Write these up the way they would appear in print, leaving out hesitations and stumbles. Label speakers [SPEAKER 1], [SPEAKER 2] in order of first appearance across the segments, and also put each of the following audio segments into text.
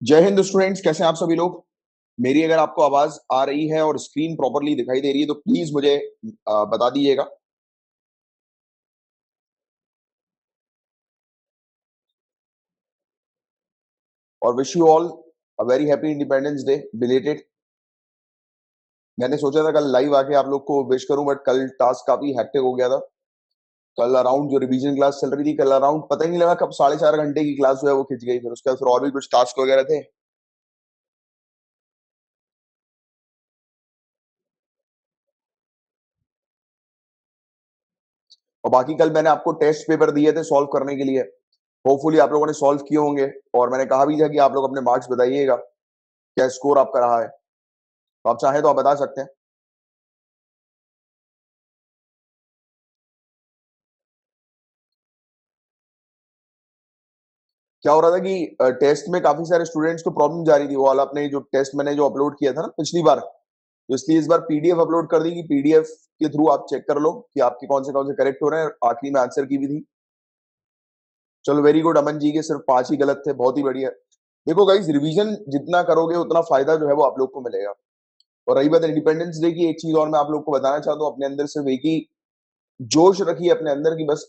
[SPEAKER 1] जय हिंद स्टूडेंट्स, कैसे हैं आप सभी लोग। मेरी अगर आपको आवाज आ रही है और स्क्रीन प्रॉपरली दिखाई दे रही है तो प्लीज मुझे बता दीजिएगा। और wish you all a very happy independence day belated. मैंने सोचा था कल लाइव आके आप लोग को विश करूं, बट कल टास्क काफी हेक्टिक हो गया था। कल अराउंड जो रिवीजन क्लास चल रही थी, कल अराउंड पता ही नहीं लगा कब 4.5 घंटे की क्लास जो है वो खिंच गई। फिर उसके बाद फिर और भी कुछ टास्क वगैरह थे। और बाकी कल मैंने आपको टेस्ट पेपर दिए थे सॉल्व करने के लिए। होपफुली आप लोगों ने सॉल्व किए होंगे। और मैंने कहा भी था कि आप लोग अपने मार्क्स बताइएगा, क्या स्कोर आपका रहा है। तो आप चाहें तो आप बता सकते हैं। क्या हो रहा था कि टेस्ट में काफी सारे स्टूडेंट्स को प्रॉब्लम जा रही थी। वो वाला अपने जो टेस्ट मैंने जो अपलोड किया था ना पिछली बार, तो इसलिए इस बार पीडीएफ अपलोड कर दी कि पीडीएफ के थ्रू आप चेक कर लो कि आपके कौन से करेक्ट हो रहे हैं। आखिरी में आंसर की भी थी। चलो वेरी गुड। अमन जी के सिर्फ 5 ही गलत थे, बहुत ही बढ़िया। देखो गाइस, रिवीजन जितना करोगे उतना फायदा जो है वो आप लोग को मिलेगा। और रही बात इंडिपेंडेंस डे की, एक चीज और मैं आप लोग को बताना चाहता हूँ। अपने अंदर सिर्फ एक ही जोश रखिए अपने अंदर की बस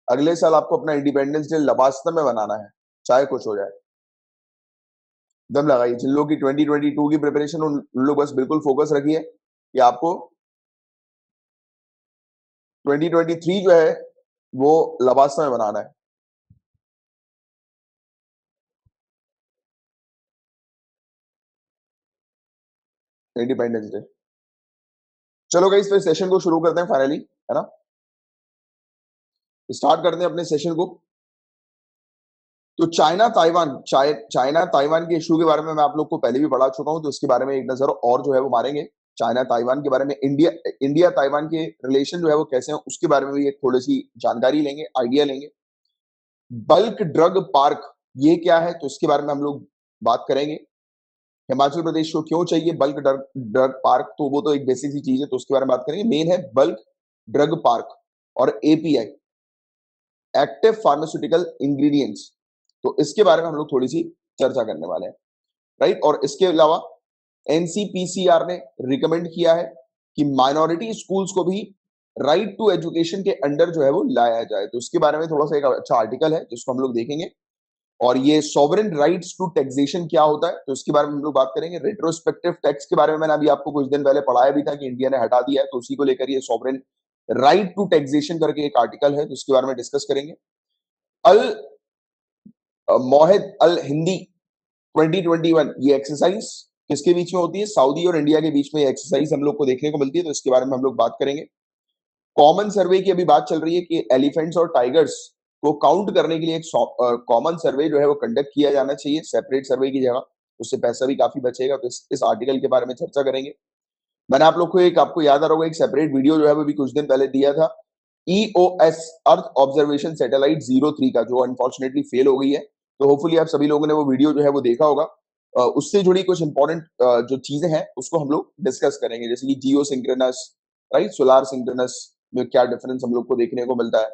[SPEAKER 1] अगले साल आपको अपना इंडिपेंडेंस डे लबास्ता में बनाना है, चाहे कुछ हो जाए। दम लगाइए। जिन लोगों की 2022 की प्रिपरेशन, उन लोग बस बिल्कुल फोकस रखिए कि आपको 2023 जो है वो लबास्ता में बनाना है। Independence day. चलो गाइस, फिर सेशन को शुरू करते हैं फाइनली, है ना। स्टार्ट करते हैं अपने सेशन को। तो चाइना ताइवान के इशू के बारे में मैं आप लोग को पहले भी पढ़ा चुका हूं, तो इसके बारे में एक नजर और जो है वो मारेंगे। चाइना ताइवान के बारे में, इंडिया इंडिया ताइवान के रिलेशन जो है वो कैसे हैं उसके बारे में भी एक थोड़ी सी जानकारी लेंगे, आइडिया लेंगे। बल्क ड्रग पार्क ये क्या है, तो इसके बारे में हम लोग बात करेंगे। हिमाचल प्रदेश को क्यों चाहिए बल्क ड्रग ड्रग पार्क, तो वो तो एक बेसिक सी चीज है, तो उसके बारे में बात करेंगे। मेन है बल्क ड्रग पार्क और एपीआई, एक्टिव फार्मास्यूटिकल इंग्रेडिएंट्स। तो इसके बारे में हम लोग थोड़ी सी चर्चा करने वाले हैं, राइट। और इसके अलावा एनसीपीसीआर ने रिकमेंड किया है कि माइनॉरिटी स्कूल्स को भी राइट टू एजुकेशन के अंडर जो है वो लाया जाए। तो इसके बारे में थोड़ा सा एक अच्छा आर्टिकल है जिसको हम लोग देखेंगे। और ये सॉवरेन राइट्स टू टैक्सेशन क्या होता है, तो इसके बारे में हम लोग बात करेंगे। रेट्रोस्पेक्टिव टैक्स के बारे में मैंने अभी आपको कुछ दिन पहले पढ़ाया भी था कि इंडिया ने हटा दिया है, तो उसी को लेकर ये सॉवरेन राइट टू टैक्सेशन करके एक आर्टिकल है, तो इसके बारे में डिस्कस करेंगे। अल मोहिद अल हिंदी 2021 ये एक्सरसाइज किसके बीच में होती है, सऊदी और इंडिया के बीच में ये एक्सरसाइज हम लोग को देखने को मिलती है, तो इसके बारे में हम लोग बात करेंगे। कॉमन सर्वे की अभी बात चल रही है कि एलिफेंट्स और टाइगर्स को काउंट करने के लिए एक कॉमन सर्वे जो है वो कंडक्ट किया जाना चाहिए सेपरेट सर्वे की जगह। उससे पैसा भी काफी बचेगा, तो इस आर्टिकल के बारे में चर्चा करेंगे। मैंने आप लोग को एक, आपको याद आ रहा होगा, एक सेपरेट वीडियो जो है वो भी कुछ दिन पहले दिया था, ईओएस अर्थ ऑब्जर्वेशन सैटेलाइट 03 का, जो अनफॉर्चुनेटली फेल हो गई है। तो होपफुली आप सभी लोगों ने वो वीडियो जो है वो देखा होगा। उससे जुड़ी कुछ इंपॉर्टेंट जो चीजें हैं उसको हम लोग डिस्कस करेंगे, जैसे कि जियो सिंक्रोनस, राइट, सोलार सिंक्रोनस में क्या डिफरेंस हम लोग को देखने को मिलता है,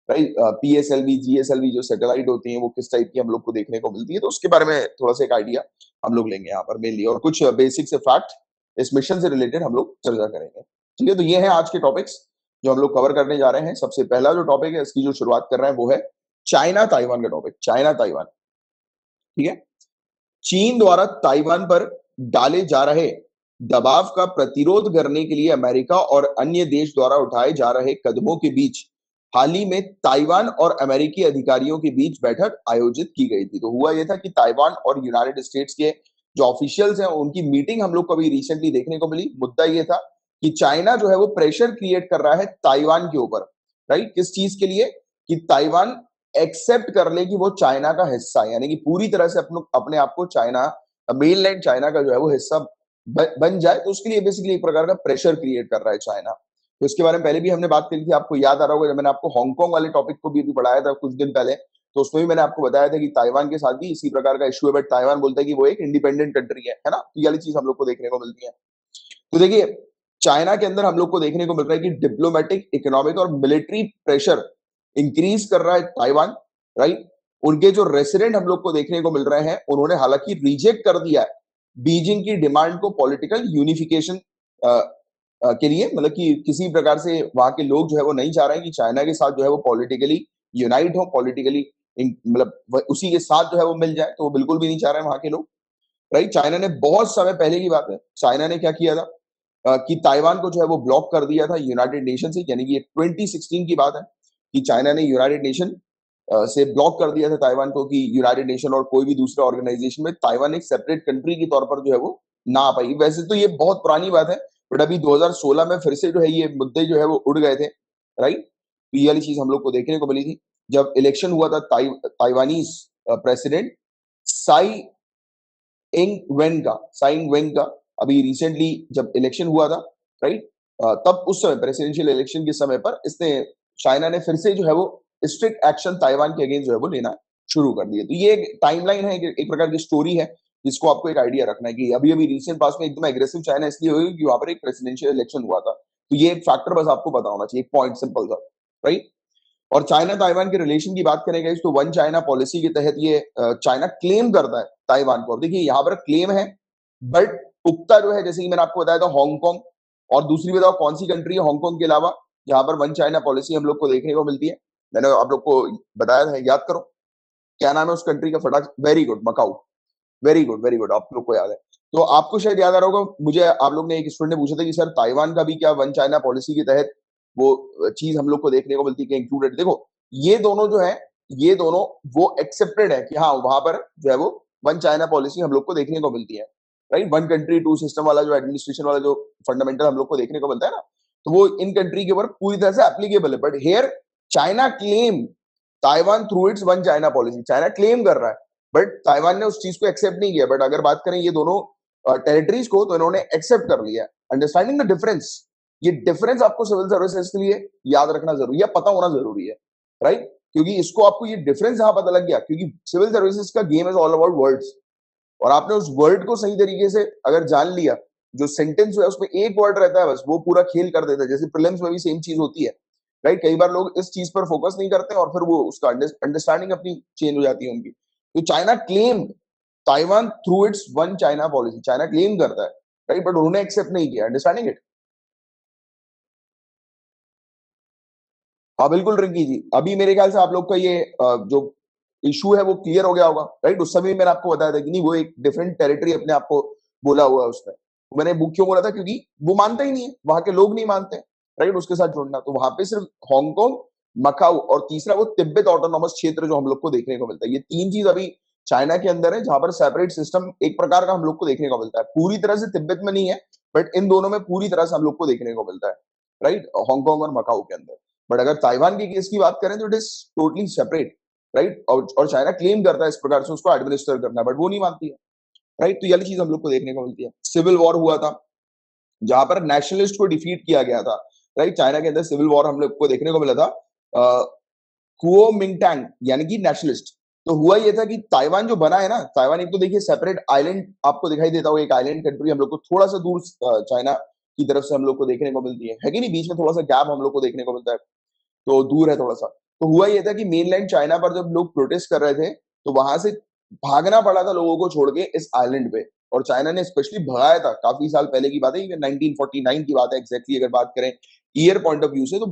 [SPEAKER 1] राइट। पीएसएलवी जीएसएलवी जो सैटेलाइट होती हैं वो किस टाइप की हम लोग को देखने को मिलती है, तो उसके बारे में थोड़ा सा एक आइडिया हम लोग लेंगे यहाँ पर मेनली। और कुछ बेसिक से फैक्ट इस मिशन से रिलेटेड हम लोग चर्चा करेंगे। ठीक है, तो ये है आज के टॉपिक्स जो हम लोग कवर करने जा रहे हैं। सबसे पहला जो टॉपिक है, इसकी जो शुरुआत कर रहे हैं वो है चाइना ताइवान का टॉपिक। चाइना ताइवान, ठीक है। चीन द्वारा ताइवान पर डाले जा रहे दबाव का प्रतिरोध करने के लिए अमेरिका और अन्य देश द्वारा उठाए जा रहे कदमों के बीच हाल ही में ताइवान और अमेरिकी अधिकारियों के बीच बैठक आयोजित की गई थी। तो हुआ यह था कि ताइवान और यूनाइटेड स्टेट्स के जो ऑफिशियल्स हैं उनकी मीटिंग हम लोग को अभी रिसेंटली देखने को मिली। मुद्दा यह था कि चाइना जो है वो प्रेशर क्रिएट कर रहा है ताइवान के ऊपर, राइट। किस चीज के लिए, कि ताइवान एक्सेप्ट कर ले कि वो चाइना का हिस्सा है, यानी कि पूरी तरह से अपने आप को चाइना, मेनलैंड चाइना का जो है वो हिस्सा बन जाए। तो उसके लिए बेसिकली एक प्रकार का प्रेशर क्रिएट कर रहा है चाइना। तो इसके बारे में पहले भी हमने बात करी थी, आपको याद आ रहा होगा जब मैंने आपको हांगकांग वाले टॉपिक को भी अभी पढ़ाया था कुछ दिन पहले, तो उसमें भी मैंने आपको बताया था कि ताइवान के साथ भी इसी प्रकार का इशू है, बट ताइवान बोलता है कि वो एक इंडिपेंडेंट कंट्री है ना। तो ये वाली चीज हम लोग को देखने को मिलती है। तो देखिए, चाइना के अंदर हम लोग को देखने को मिल रहा है कि डिप्लोमेटिक, इकोनॉमिक और मिलिट्री प्रेशर इंक्रीज कर रहा है ताइवान, राइट। उनके जो रेसिडेंट हम लोग को देखने को मिल रहे हैं, उन्होंने हालांकि रिजेक्ट कर दिया है बीजिंग की डिमांड को पॉलिटिकल यूनिफिकेशन के लिए, मतलब कि किसी प्रकार से वहां के लोग जो है वो नहीं चाह रहे हैं कि चाइना के साथ जो है वो पॉलिटिकली यूनाइट हो, पॉलिटिकली मतलब उसी के साथ जो है वो मिल जाए, तो वो बिल्कुल भी नहीं चाह रहे हैं वहां के लोग। राइट, चाइना ने बहुत समय पहले की बात है, चाइना ने क्या किया था कि ताइवान को जो है वो ब्लॉक कर दिया था यूनाइटेड नेशन से, यानी कि ये 2016 की बात है कि चाइना ने यूनाइटेड नेशन से ब्लॉक कर दिया था ताइवान को कि यूनाइटेड नेशन और कोई भी दूसरे ऑर्गेनाइजेशन में ताइवान एक सेपरेट कंट्री के तौर पर जो है वो ना आ पाई। वैसे तो ये बहुत पुरानी बात है, बट अभी 2016 में फिर से जो है ये मुद्दे जो है वो उड़ गए थे। राइट, तो ये वाली चीज हम लोग को देखने को मिली थी जब इलेक्शन हुआ था ताइवानीज प्रेसिडेंट साई साई इंग वेंग का अभी रिसेंटली जब इलेक्शन हुआ था। राइट, तब उस समय प्रेसिडेंशियल इलेक्शन के समय पर इसने चाइना ने फिर से जो है वो स्ट्रिक्ट एक्शन ताइवान के अगेंस्ट जो है वो लेना शुरू कर दिया। तो ये एक टाइमलाइन है, एक प्रकार की स्टोरी है जिसको आपको एक आइडिया रखना है कि अभी अभी रिसेंट पास में एकदम एग्रेसिव चाइना इसलिए हुई कि वहां पर एक प्रेसिडेंशियल इलेक्शन हुआ था। तो ये एक फैक्टर बस आपको पता होना चाहिए, एक पॉइंट सिंपल सा। राइट, और चाइना ताइवान के रिलेशन की बात करेंगे तो वन चाइना पॉलिसी के तहत ये चाइना क्लेम करता है ताइवान को। अब देखिए यहाँ पर क्लेम है, बट पुख्ता जो है, जैसे कि मैंने आपको बताया था हांगकांग, और दूसरी बताओ कौन सी कंट्री है हांगकांग के अलावा जहां पर वन चाइना पॉलिसी हम लोग को देखने को मिलती है? मैंने आप लोग को बताया था, याद करो क्या नाम है उस कंट्री का फटाक। Very good, Macau. Very good, very good, आप लोग को याद है। तो आपको शायद याद आ रहा होगा, मुझे आप लोग ने एक स्टूडेंट ने पूछा था कि सर ताइवान का भी क्या वन चाइना पॉलिसी के तहत वो चीज हम लोग को देखने को मिलती है इंक्लूडेड? देखो ये दोनों जो है, ये दोनों वो एक्सेप्टेड है कि हाँ वहां पर जो है वो वन चाइना पॉलिसी हम लोग को देखने को मिलती है। Right, one country two system वाला जो एडमिनिस्ट्रेशन वाला जो फंडामेंटल हम लोग को देखने को मिलता है ना, तो वो इन कंट्री के ऊपर पूरी तरह से एप्लीकेबल है। But here China claim Taiwan through it's one China policy, China claim कर रहा है, बट ताइवान ने उस चीज को एक्सेप्ट नहीं किया। बट अगर बात करें ये दोनों टेरिटरीज को, तो इन्होंने एक्सेप्ट कर लिया। अंडरस्टैंडिंग द डिफरेंस, ये डिफरेंस आपको सिविल सर्विसेज के लिए याद रखना जरूरी है, पता होना जरूरी है। राइट, क्योंकि इसको आपको ये डिफरेंस यहां पता लग गया, क्योंकि सिविल सर्विसेज का game is all about words, और आपने उस वर्ड को सही तरीके से अगर जान लिया, जो सेंटेंस है उसमें एक वर्ड रहता है बस, वो पूरा खेल कर देता है। जैसे प्रीलिम्स में भी सेम चीज होती है। राइट, कई बार लोग इस चीज पर फोकस नहीं करते और फिर वो उसका अंडरस्टैंडिंग अपनी चेंज हो जाती है उनकी। तो China claim Taiwan through it's one China policy, China claim करता है। राइट, बट उन्होंने एक्सेप्ट नहीं किया। Understanding it? हाँ बिल्कुल रिंकी जी, अभी मेरे ख्याल से आप लोग का ये जो इशू है वो क्लियर हो गया होगा। राइट, उस समय मैंने आपको बताया था कि नहीं, वो एक डिफरेंट टेरिटरी अपने आप को बोला हुआ है उसने। तो मैंने वो क्यों बोला था, क्योंकि वो मानता ही नहीं है, वहां के लोग नहीं मानते। राइट, उसके साथ जुड़ना, तो वहां पे सिर्फ हांगकांग, मकाऊ और तीसरा वो तिब्बत ऑटोनॉमस क्षेत्र जो हम लोग को देखने को मिलता है। ये तीन चीज अभी चाइना के अंदर है, जहां पर सेपरेट सिस्टम एक प्रकार का हम लोग को देखने को मिलता है। पूरी तरह से तिब्बत में नहीं है, बट इन दोनों में पूरी तरह से हम लोग को देखने को मिलता है। राइट, हांगकांग और मकाऊ के अंदर। बट अगर ताइवान के केस की बात करें तो it is totally separate. Right, और चाइना क्लेम करता है इस प्रकार से उसको एडमिनिस्टर करना, बट वो नहीं मानती है। राइट, तो ये चीज हम लोग को देखने को मिलती है। सिविल वॉर हुआ था जहां पर नेशनलिस्ट को डिफीट किया गया था। राइट, चाइना के अंदर सिविल वॉर हम लोग को देखने को मिला था। कुओमिंगटैंग यानी कि नेशनलिस्ट। तो हुआ ये था कि ताइवान जो बना है ना, ताइवान एक तो देखिए सेपरेट आइलैंड आपको दिखाई देता होगा, एक आइलैंड कंट्री हम लोग को थोड़ा सा दूर चाइना की तरफ से हम लोग को देखने को मिलती है कि नहीं? बीच में थोड़ा सा गैप हम लोग को देखने को मिलता है, तो दूर है थोड़ा सा। तो हुआ ये था कि मेनलैंड चाइना पर जब लोग प्रोटेस्ट कर रहे थे, तो वहां से भागना पड़ा था लोगों को छोड़ के इस आइलैंड पे, और चाइना ने स्पेशली भगाया था। काफी साल पहले की बात है, ये 1949 की बात है एग्जैक्टली अगर बात करें ईयर पॉइंट ऑफ व्यू से, तो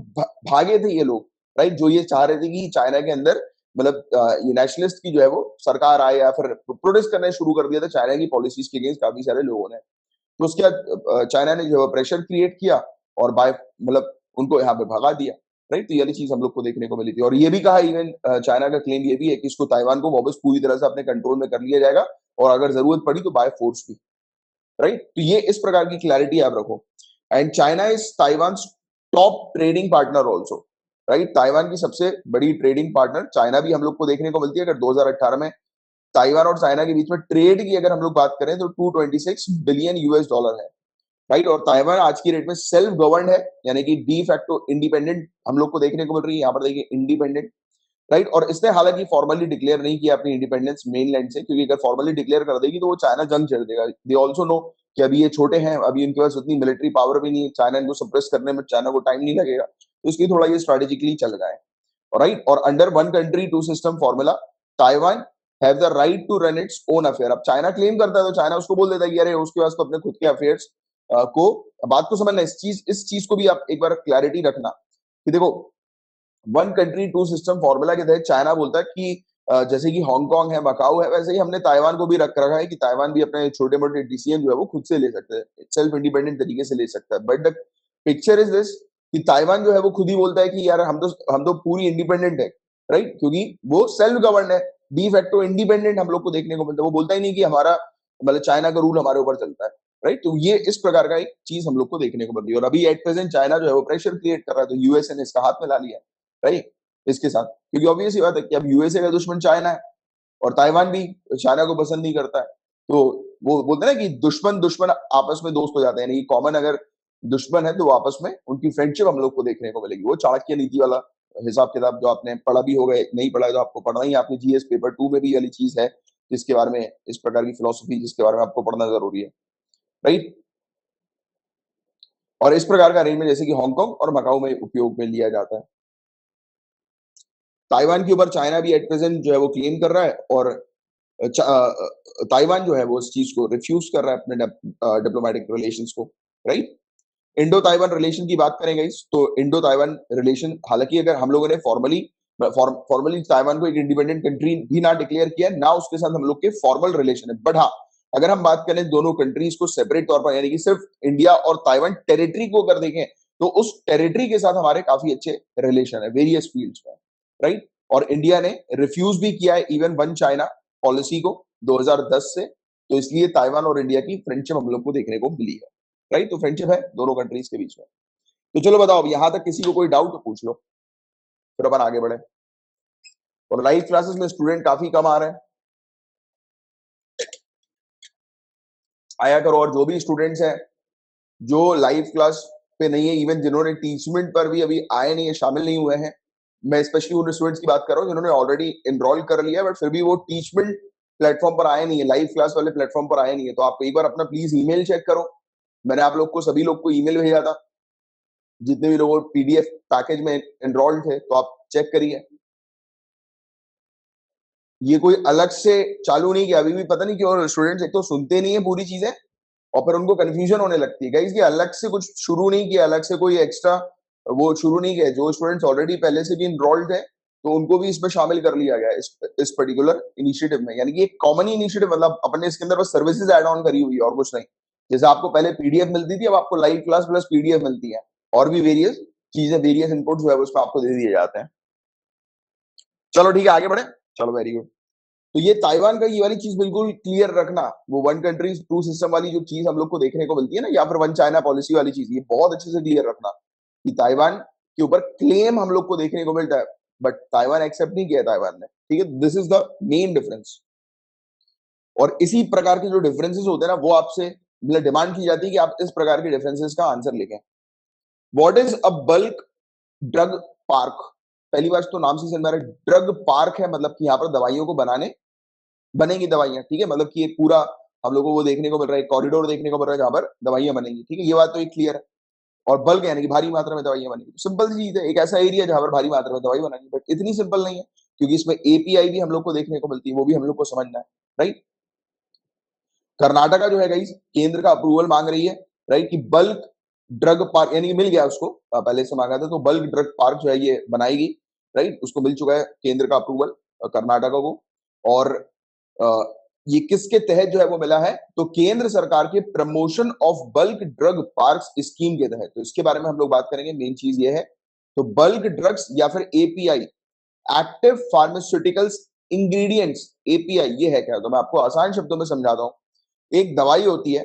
[SPEAKER 1] भागे थे ये लोग। राइट, जो ये चाह रहे थे कि चाइना के अंदर मतलब ये नेशनलिस्ट की जो है वो सरकार आए, या फिर प्रोटेस्ट करना शुरू कर दिया था चाइना की पॉलिसीज के अगेंस्ट काफी सारे लोगों ने। तो उसके बाद चाइना ने जो है प्रेशर क्रिएट किया और बाय मतलब उनको यहाँ पे भगा दिया। राइट, तो ये वाली चीज हम लोग को देखने को मिली थी, और ये भी कहा इवन चाइना का क्लेम ये भी है कि इसको ताइवान को वापस पूरी तरह से अपने कंट्रोल में कर लिया जाएगा, और अगर जरूरत पड़ी तो बाय फोर्स भी। राइट, तो ये इस प्रकार की क्लैरिटी आप रखो। And China is Taiwan top trading partner also. Right, Taiwan की सबसे बड़ी ट्रेडिंग पार्टनर चाइना भी हम लोग को देखने को मिलती है। अगर 2018 में ताइवान और चाइना के बीच में ट्रेड की अगर हम लोग बात करें तो 226 बिलियन यूएस डॉलर है। राइट, और ताइवान आज की डेट में सेल्फ गवर्नड है, यानी कि डी फैक्टो इंडिपेंडेंट हम लोग को देखने को मिल रही है। यहाँ पर देखिए इंडिपेंडेंट। राइट, और इसने हालांकि फॉर्मली डिक्लेयर नहीं किया अपनी इंडिपेंडेंस मेनलैंड से, क्योंकि अगर फॉर्मली डिक्लेयर कर देगी तो वो चाइना जंग छेड़ देगा। दे ऑल्सो नो कि अभी ये छोटे हैं, अभी उनके पास उतनी मिलिट्री पावर भी नहीं है, चाइना इनको सप्रेस करने में चाइना को टाइम नहीं लगेगा, तो इसलिए थोड़ा ये स्ट्रेटेजिकली चल रहा है। राइट, और under one country two system formula Taiwan have the right to run its own affair. अब चाइना क्लेम करता है तो चाइना उसको बोल देता है कि अरे उसके पास तो अपने खुद के अफेयर्स को, बात को समझना, इस चीज को भी आप एक बार क्लैरिटी रखना कि देखो, one country two system formula के तहत चाइना बोलता है कि जैसे कि हांगकांग है, मकाऊ है, वैसे ही हमने ताइवान को भी रख रखा है कि ताइवान भी अपने छोटे मोटे डिसीजन जो है वो खुद से ले सकते हैं, सेल्फ इंडिपेंडेंट तरीके से ले सकता है। But the picture is this कि ताइवान जो है वो खुद ही बोलता है कि यार हम तो पूरी इंडिपेंडेंट है, राइट, क्योंकि वो सेल्फ गवर्न है, डी फैक्टो इंडिपेंडेंट हम लोग को देखने को मिलता है। वो बोलता ही नहीं कि हमारा मतलब चाइना का रूल हमारे ऊपर चलता है, राइट। तो ये इस प्रकार का एक चीज हम लोग को देखने को मिल रही है, और अभी एट प्रेजेंट चाइना जो है वो प्रेशर क्रिएट कर रहा है, तो यूएसए ने इसका हाथ में ला लिया, राइट, इसके साथ, क्योंकि ऑब्वियस ही बात है कि अब यूएसए का दुश्मन चाइना है और ताइवान भी चाइना को पसंद नहीं करता है। तो वो बोलते हैं ना कि दुश्मन दुश्मन आपस में दोस्त हो जाते हैं, यानी कॉमन अगर दुश्मन है तो वो आपस में उनकी फ्रेंडशिप हम लोग को देखने को मिलेगी। वो चाणक्य नीति वाला हिसाब किताब जो आपने पढ़ा भी होगा, नहीं पढ़ा है तो आपको पढ़ना ही है, आपने जीएस पेपर 2 में भी वाली चीज है, जिसके बारे में, इस प्रकार की फिलोसफी जिसके बारे में आपको पढ़ना जरूरी है, राइट। और इस प्रकार का अरेंजमेंट जैसे कि हांगकांग और मकाऊ में उपयोग में लिया जाता है। ताइवान के ऊपर चाइना भी एट प्रेजेंट जो है वो क्लेम कर रहा है, और ताइवान जो है वो इस चीज को रिफ्यूज कर रहा है अपने डिप्लोमेटिक रिलेशंस को, राइट। इंडो ताइवान रिलेशन की बात करें गाइस, तो इंडो ताइवान रिलेशन, हालांकि अगर हम लोगों ने फॉर्मली ताइवान को एक इंडिपेंडेंट कंट्री भी ना डिक्लेयर किया, ना उसके साथ हम लोग के फॉर्मल रिलेशन है, बट हाँ, अगर हम बात करें दोनों कंट्रीज को सेपरेट तौर पर, यानी कि सिर्फ इंडिया और ताइवान टेरिटरी को अगर देखें, तो उस टेरिटरी के साथ हमारे काफी अच्छे रिलेशन है वेरियस फील्ड्स में, राइट। और इंडिया ने रिफ्यूज भी किया है इवन वन चाइना पॉलिसी को 2010 से, तो इसलिए ताइवान और इंडिया की फ्रेंडशिप हम लोग को देखने को मिली है, राइट। तो फ्रेंडशिप है दोनों कंट्रीज के बीच में। तो चलो बताओ, अब यहां तक किसी को कोई डाउट तो पूछ लो, फिर अपन आगे बढ़े। और लाइव क्लासेस में स्टूडेंट काफी कम आ रहे हैं, आया करो। और जो भी स्टूडेंट्स हैं जो लाइव क्लास पे नहीं है, इवन जिन्होंने टीचमेंट पर भी अभी आए नहीं है, शामिल नहीं हुए हैं, मैं स्पेशली उन स्टूडेंट्स की बात कर रहा हूँ जिन्होंने ऑलरेडी एनरोल कर लिया है, बट फिर भी वो टीचमेंट प्लेटफॉर्म पर आए नहीं है, लाइव क्लास वाले प्लेटफॉर्म पर आए नहीं है, तो आप एक बार अपना प्लीज ईमेल चेक करो। मैंने आप लोग को, सभी लोग को ईमेल भेजा था, जितने भी लोग पीडीएफ पैकेज में एनरोल्ड थे, तो आप चेक करिए। ये कोई अलग से चालू नहीं किया, अभी भी पता नहीं क्यों स्टूडेंट्स एक तो सुनते नहीं है पूरी चीजें, और फिर उनको कंफ्यूजन होने लगती है। गाइस, ये अलग से कुछ शुरू नहीं किया, अलग से कोई एक्स्ट्रा वो शुरू नहीं किया। जो स्टूडेंट्स ऑलरेडी पहले से भी इनरोल्ड है, तो उनको भी इसमें शामिल कर लिया गया है इस पर्टिकुलर इनिशिएटिव में, यानी कि एक कॉमन ही इनिशिएटिव, मतलब अपने इसके अंदर बस सर्विसेज ऐड ऑन करी हुई है और कुछ नहीं। जैसे आपको पहले पीडीएफ मिलती थी, अब आपको लाइव क्लास प्लस पीडीएफ मिलती है, और भी वेरियस चीजें, वेरियस इनपुट जो है उसमें आपको दे दिए जाते हैं। चलो ठीक है, आगे बढ़े। चलो, वेरी गुड। तो ये ताइवान का ये वाली चीज बिल्कुल क्लियर रखना, वो वन कंट्री टू सिस्टम वाली जो चीज हम लोग को देखने को मिलती है ना, या फिर वन चाइना पॉलिसी वाली चीज, ये बहुत अच्छे से क्लियर रखना कि ताइवान के ऊपर क्लेम हम लोग को देखने को मिलता है, बट ताइवान एक्सेप्ट नहीं किया ताइवान ने, ठीक है। This is the main difference. और इसी प्रकार के जो डिफरेंसेस होते हैं ना, वो आपसे मतलब डिमांड की जाती है कि आप इस प्रकार के डिफरेंसेस का आंसर लिखें। What is a bulk drug park? पहली बात तो नाम से समझ में आ रहा है, ड्रग पार्क है, मतलब कि यहाँ पर दवाइयों को बनेंगी दवाइयां, ठीक है, मतलब कि एक पूरा हम लोगों को वो देखने को मिल रहा है, कॉरिडोर देखने को मिल रहा है जहां पर दवाइयां बनेंगी, ठीक है, ये बात तो एक क्लियर है। और बल्क यानी कि भारी मात्रा में दवाइयां बनेंगी, सिंपल सी चीज है, एक ऐसा एरिया जहां पर भारी मात्रा में दवाई बनेगी, बट इतनी सिंपल नहीं है, क्योंकि इसमें एपीआई भी हम लोग को देखने को मिलती है, वो भी हम लोग को समझना है, राइट। कर्नाटका जो है गाइस, केंद्र का अप्रूवल मांग रही है, राइट, कि बल्क ड्रग पार्क, यानी कि मिल गया उसको, पहले से मांगा था, तो बल्क ड्रग पार्क जो है ये बनाएगी, राइट, उसको मिल चुका है केंद्र का अप्रूवल कर्नाटका को। और ये किसके तहत जो है वो मिला है, तो केंद्र सरकार के promotion of bulk drug parks scheme के तहत, तो इसके बारे में हम लोग बात करेंगे, मेन चीज ये है। तो बल्क ड्रग्स या फिर API, active pharmaceuticals ingredients, API ये है क्या, तो मैं आपको आसान शब्दों में समझाता हूँ। एक दवाई होती है,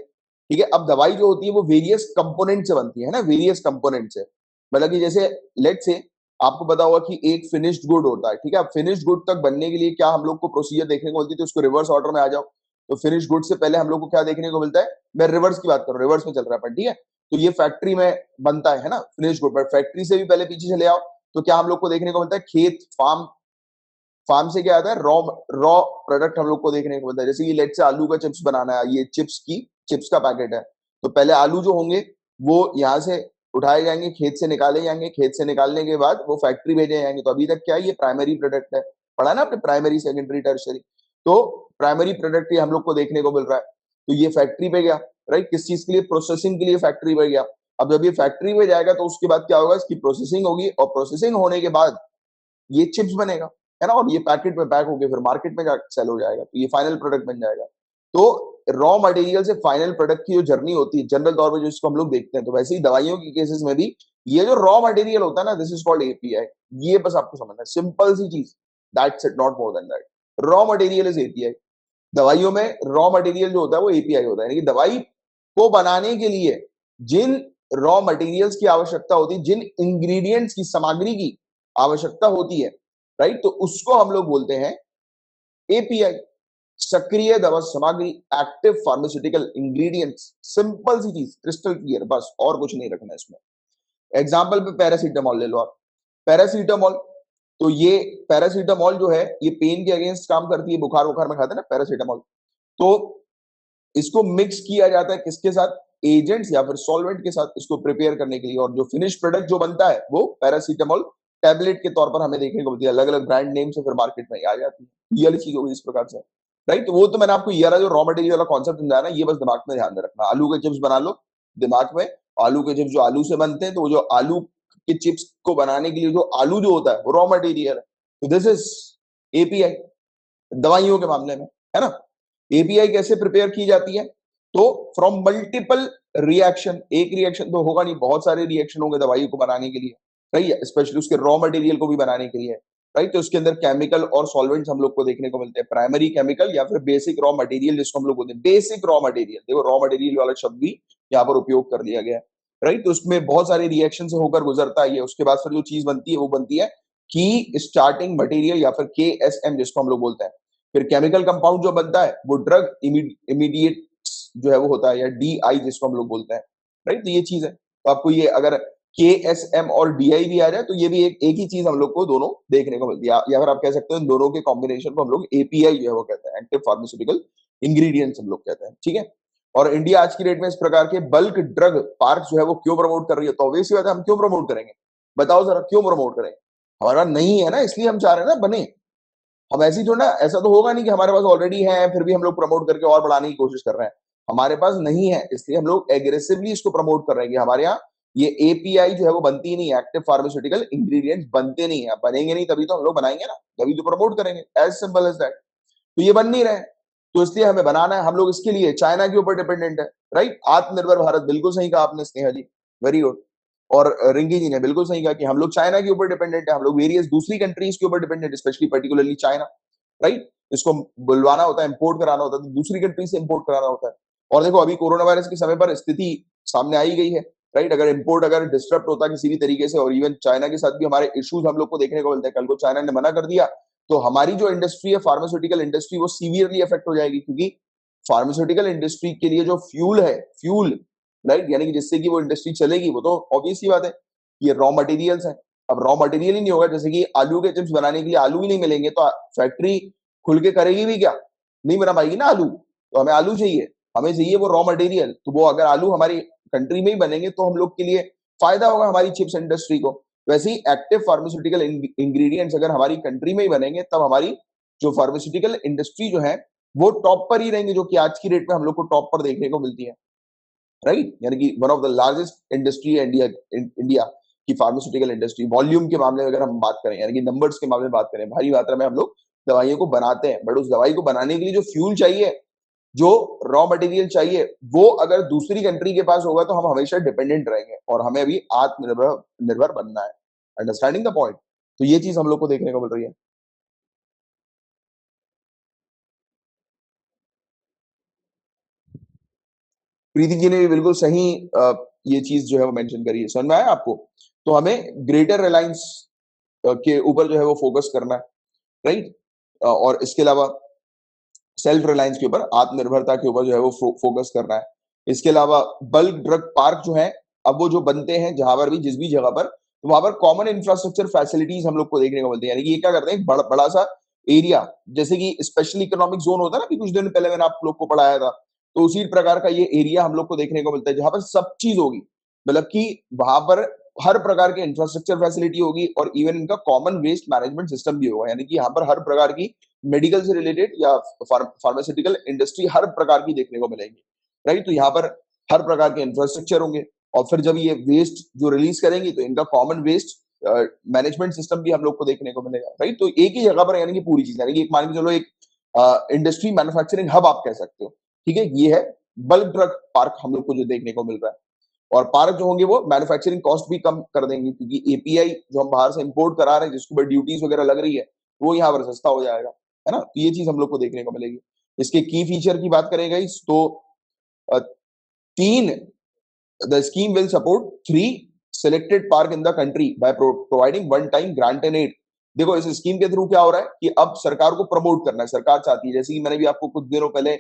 [SPEAKER 1] ठीक है, अब दवाई जो होती है वो वेरियस कंपोनेंट से बनती है ना, वेरियस कंपोनेंट से, मतलब कि जैसे लेट से आपको पता होगा कि एक फिनिश्ड गुड होता है, ठीक है, अब फिनिश्ड गुड तक बनने के लिए क्या हम लोग को प्रोसीजर देखने को मिलती है, तो उसको रिवर्स ऑर्डर में आ जाओ। तो फिनिश्ड गुड से पहले हम लोग को क्या देखने को मिलता है, मैं रिवर्स की बात करूं, रिवर्स में चल रहा है अपन, ठीक है। तो ये फैक्ट्री में बनता है ना फिनिश्ड गुड, बट फैक्ट्री से भी पहले पीछे चले आओ, तो क्या हम लोग को देखने को मिलता है, खेत, फार्म, फार्म से क्या आता है, रॉ रॉ प्रोडक्ट हम लोग को देखने को मिलता है। जैसे ये लेट से आलू का चिप्स बनाना है, ये चिप्स का पैकेट है, तो पहले आलू जो होंगे वो यहाँ से उठाए जाएंगे, खेत से निकाले जाएंगे, खेत से निकालने के बाद वो फैक्ट्री भेजे जाएंगे, तो अभी तक क्या है, ये प्राइमरी प्रोडक्ट है। पढ़ा ना आपने, प्राइमरी सेकेंडरी टर्शियरी। तो प्राइमरी प्रोडक्ट ये हम लोग को देखने को मिल रहा है, तो ये फैक्ट्री पे गया, राइट, किस चीज के लिए, प्रोसेसिंग के लिए फैक्ट्री पे गया। अब जब ये फैक्ट्री में जाएगा तो उसके बाद क्या होगा, इसकी प्रोसेसिंग होगी, और प्रोसेसिंग होने के बाद ये चिप्स बनेगा, है ना, और ये पैकेट में पैक होके फिर मार्केट में सेल हो जाएगा, तो ये फाइनल प्रोडक्ट बन जाएगा। तो रॉ मटेरियल से फाइनल प्रोडक्ट की जो जर्नी होती है जनरल तौर पे जो इसको हम लोग देखते हैं, तो वैसे ही दवाइयों के केसेस में भी ये जो रॉ मटेरियल होता है ना, दिस इज कॉल्ड एपीआई। ये बस आपको समझना है, सिंपल सी चीज, that's it, not more than that. Raw material is API. दवाइयों में रॉ मटेरियल जो होता है वो एपीआई होता है, यानी कि दवाई को बनाने के लिए जिन रॉ मटेरियल्स की आवश्यकता होती है, जिन इंग्रेडिएंट्स की, सामग्री की आवश्यकता होती है, राइट, तो उसको हम लोग बोलते हैं एपीआई, सक्रिय दवा सामग्री, एक्टिव फार्मास्यूटिकल इंग्रेडिएंट्स। सिंपल सी चीज, क्रिस्टल क्लियर, बस और कुछ नहीं रखना इसमें। एग्जाम्पल पे पैरासीटामोल ले लो आप। पैरासीटामोल, तो ये पैरासीटामोल जो है ये पेन के अगेंस्ट काम करती है, बुखार बुखार में खाते हैं ना पैरासीटामोल। तो इसको मिक्स किया जाता है किसके साथ, एजेंट्स या फिर सॉल्वेंट के साथ, इसको प्रिपेयर करने के लिए, और जो फिनिश प्रोडक्ट जो बनता है वो पैरासीटामोल टैबलेट के तौर पर हमें देखने को मिलती है, अलग अलग ब्रांड नेम से फिर मार्केट में आ जाती है। ये वाली चीज होगी इस प्रकार से, राइट। तो वो तो मैंने आपको ये वाला जो रॉ मटेरियल वाला कॉन्सेप्ट समझाया ना, ये बस दिमाग में ध्यान में रखना। आलू के चिप्स बना लो दिमाग में, आलू के चिप्स जो आलू से बनते हैं, तो वो जो आलू के चिप्स को बनाने के लिए जो आलू जो होता है वो रॉ मटेरियल है, तो दिस इज एपीआई दवाइयों के मामले में, है ना। एपीआई कैसे प्रिपेयर की जाती है, तो फ्रॉम मल्टीपल रिएक्शन, एक रिएक्शन तो होगा नहीं, बहुत सारे रिएक्शन होंगे दवाई को बनाने के लिए, राइट, स्पेशली उसके रॉ मटेरियल को भी बनाने के लिए, राइट। तो उसके अंदर केमिकल और सॉल्वेंट्स हम लोग को देखने को मिलते हैं, प्राइमरी केमिकल या फिर बेसिक रॉ मटेरियल जिसको हम लोग बोलते हैं, बेसिक रॉ मटेरियल। देखो रॉ मटेरियल वाला शब्द भी यहाँ पर उपयोग कर लिया गया है, राइट। तो उसमें बहुत सारे रिएक्शन से होकर गुजरता है ये, उसके बाद फिर जो चीज बनती है वो बनती है की स्टार्टिंग मटेरियल या फिर KSM जिसको हम लोग बोलते हैं। फिर केमिकल कंपाउंड जो बनता है वो ड्रग इमीडिएट जो है वो होता है, या DI जिसको हम लोग बोलते हैं, राइट। तो ये चीज है, तो आपको ये अगर KSM और DI भी आ जाए तो ये भी एक ही चीज हम लोग को दोनों देखने को मिलती है, या फिर आप कह सकते हो इन दोनों के कॉम्बिनेशन को हम लोग एपीआई जो है वो कहते हैं, एक्टिव फार्मास्यूटिकल इंग्रेडिएंट्स हम लोग कहते हैं, ठीक है। और इंडिया आज की डेट में इस प्रकार के बल्क ड्रग पार्क जो है वो क्यों प्रमोट कर रही है, तो ऑब्वियस बात है हम क्यों प्रमोट करेंगे, बताओ जरा क्यों प्रमोट करेंगे। हमारा नहीं है ना, इसलिए हम चाह रहे हैं ना बने। हम ऐसी थोड़ा ना, ऐसा तो होगा नहीं कि हमारे पास ऑलरेडी है फिर भी हम लोग प्रमोट करके और बढ़ाने की कोशिश कर रहे हैं। हमारे पास नहीं है, इसलिए हम लोग एग्रेसिवली इसको प्रमोट कर रहे हैं कि हमारे यहाँ ये एपीआई जो है वो बनती ही नहीं है, एक्टिव फार्मास्यूटिकल इंग्रेडिएंट्स बनते नहीं है, बनेंगे नहीं तभी तो हम लोग बनाएंगे ना, तभी तो प्रमोट करेंगे, एज सिंपल एज दैट। तो ये बन नहीं रहे, तो इसलिए हमें बनाना है। हम लोग इसके लिए चाइना के ऊपर डिपेंडेंट है, राइट। आत्मनिर्भर भारत, बिल्कुल सही कहा आपने स्नेहा जी, वेरी गुड। और रिंकी जी ने बिल्कुल सही कहा कि हम लोग चाइना के ऊपर डिपेंडेंट है, हम लोग वेरियस दूसरी कंट्रीज के ऊपर dependent, specially particularly China, right. इसको बुलवाना होता है, इंपोर्ट कराना होता है, तो दूसरी कंट्री से इंपोर्ट कराना होता है। और देखो अभी कोरोना वायरस के समय पर स्थिति सामने आई गई है, राइट। अगर इंपोर्ट अगर डिस्टर्ब होता है किसी भी तरीके से, और इवन चाइना के साथ भी हमारे इश्यूज हम लोग को देखने को मिलते हैं, कल को चाइना ने मना कर दिया तो हमारी जो इंडस्ट्री है फार्मास्यूटिकल इंडस्ट्री वो सीवियरली अफेक्ट हो जाएगी, क्योंकि फार्मास्यूटिकल इंडस्ट्री के लिए जो फ्यूल है, फ्यूल, राइट, यानी कि जिससे कि वो इंडस्ट्री चलेगी, वो तो ऑब्वियस सी बात है ये रॉ मटेरियल्स है। अब रॉ मटेरियल ही नहीं होगा, जैसे कि आलू के चिप्स बनाने के लिए आलू ही नहीं मिलेंगे तो फैक्ट्री खुल के करेगी भी क्या, नहीं बना पाएगी ना आलू। तो हमें आलू चाहिए, हमें चाहिए वो रॉ मटेरियल, तो वो अगर आलू हमारी कंट्री में ही बनेंगे तो हम लोग के लिए फायदा होगा, हमारी चिप्स इंडस्ट्री को। वैसे ही एक्टिव फार्मास्यूटिकल इंग्रेडिएंट्स अगर हमारी कंट्री में ही बनेंगे तब हमारी जो फार्मास्यूटिकल इंडस्ट्री जो है वो टॉप पर ही रहेंगे, जो कि आज की डेट में हम लोग को टॉप पर देखने को मिलती है, राइट। यानी कि one of the largest industry है इंडिया, इंडिया की फार्मास्यूटिकल इंडस्ट्री। वॉल्यूम के मामले में अगर हम बात करें, यानी कि नंबर्स के मामले में बात करें, भारी मात्रा में हम लोग दवाइयों को बनाते हैं, बट उस दवाई को बनाने के लिए जो फ्यूल चाहिए, जो रॉ मटेरियल चाहिए, वो अगर दूसरी कंट्री के पास होगा तो हम हमेशा डिपेंडेंट रहेंगे, और हमें अभी आत्मनिर्भर निर्भर बनना है। Understanding the point. तो ये चीज हम लोग को देखने को मिल रही है। प्रीति जी ने भी बिल्कुल सही ये चीज जो है वो मेंशन करी है, समझ में आया आपको। तो हमें ग्रेटर रिलायंस के ऊपर जो है वो फोकस करना है, राइट। और इसके अलावा सेल्फ रिलायंस के ऊपर, आत्मनिर्भरता के ऊपर जो है वो फोकस करना है। इसके अलावा बल्क ड्रग पार्क जो है, अब वो जो बनते हैं जहां पर भी, जिस भी जगह पर, तो वहां पर कॉमन इंफ्रास्ट्रक्चर फैसिलिटीज हम लोग को देखने को मिलती है। यानी कि ये क्या करते हैं, एक बड़ा सा एरिया, जैसे कि स्पेशल इकोनॉमिक जोन होता है ना, कि कुछ दिन पहले मैंने आप लोग को पढ़ाया था, तो उसी प्रकार का ये एरिया हम लोग को देखने को मिलता है जहां पर सब चीज होगी, मतलब कि वहां पर हर प्रकार के इंफ्रास्ट्रक्चर फैसिलिटी होगी और इवन इनका कॉमन वेस्ट मैनेजमेंट सिस्टम भी होगा, यानी कि यहाँ पर हर प्रकार की मेडिकल से रिलेटेड या फार्मास्यूटिकल इंडस्ट्री हर प्रकार की देखने को मिलेगी, राइट। तो यहाँ पर हर प्रकार के इंफ्रास्ट्रक्चर होंगे और फिर जब ये वेस्ट जो रिलीज करेंगी तो इनका कॉमन वेस्ट मैनेजमेंट सिस्टम भी हम लोग को देखने को मिलेगा, राइट। तो एक ही जगह पर यानी कि पूरी चीज, यानी कि एक मान के चलो एक इंडस्ट्री मैन्युफैक्चरिंग हब आप कह सकते हो, ठीक है। ये है बल्क ड्रग पार्क हम लोग को जो देखने को मिल रहा है। और पार्क जो होंगे वो मैन्युफैक्चरिंग कॉस्ट भी कम कर देंगे, क्योंकि एपीआई जो हम बाहर से इंपोर्ट करा रहे हैं जिसके ऊपर ड्यूटीज वगैरह लग रही है वो यहाँ पर सस्ता हो जाएगा, है ना। तो ये चीज हम लोग को देखने को मिलेगी। इसके की फीचर की बात करें गाइस तो अ, तीन the scheme will support 3 selected park in the country by providing one time grant and aid। देखो इस स्कीम के थ्रू क्या हो रहा है कि अब सरकार को प्रमोट करना है, सरकार चाहती है, जैसे कि मैंने भी आपको कुछ दिनों पहले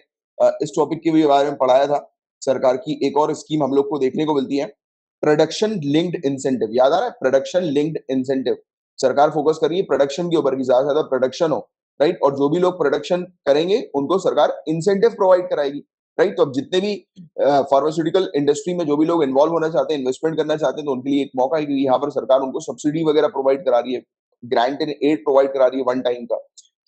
[SPEAKER 1] इस टॉपिक के भी बारे में पढ़ाया था। सरकार की एक और स्कीम हम लोग को देखने को मिलती है, प्रोडक्शन लिंक्ड इंसेंटिव। याद आ रहा है, प्रोडक्शन लिंक्ड इंसेंटिव। सरकार फोकस कर रही है प्रोडक्शन के ऊपर, की ज्यादा से ज्यादा प्रोडक्शन हो, राइट। और जो भी लोग प्रोडक्शन करेंगे उनको सरकार इंसेंटिव प्रोवाइड कराएगी, राइट। तो अब जितने भी फार्मास्यूटिकल इंडस्ट्री में जो भी लोग इन्वॉल्व होना चाहते हैं, इन्वेस्टमेंट करना चाहते हैं, तो उनके लिए एक मौका है कि यहाँ पर सरकार उनको सब्सिडी वगैरह प्रोवाइड करा रही है, ग्रांट एंड एड प्रोवाइड करा रही है वन टाइम का,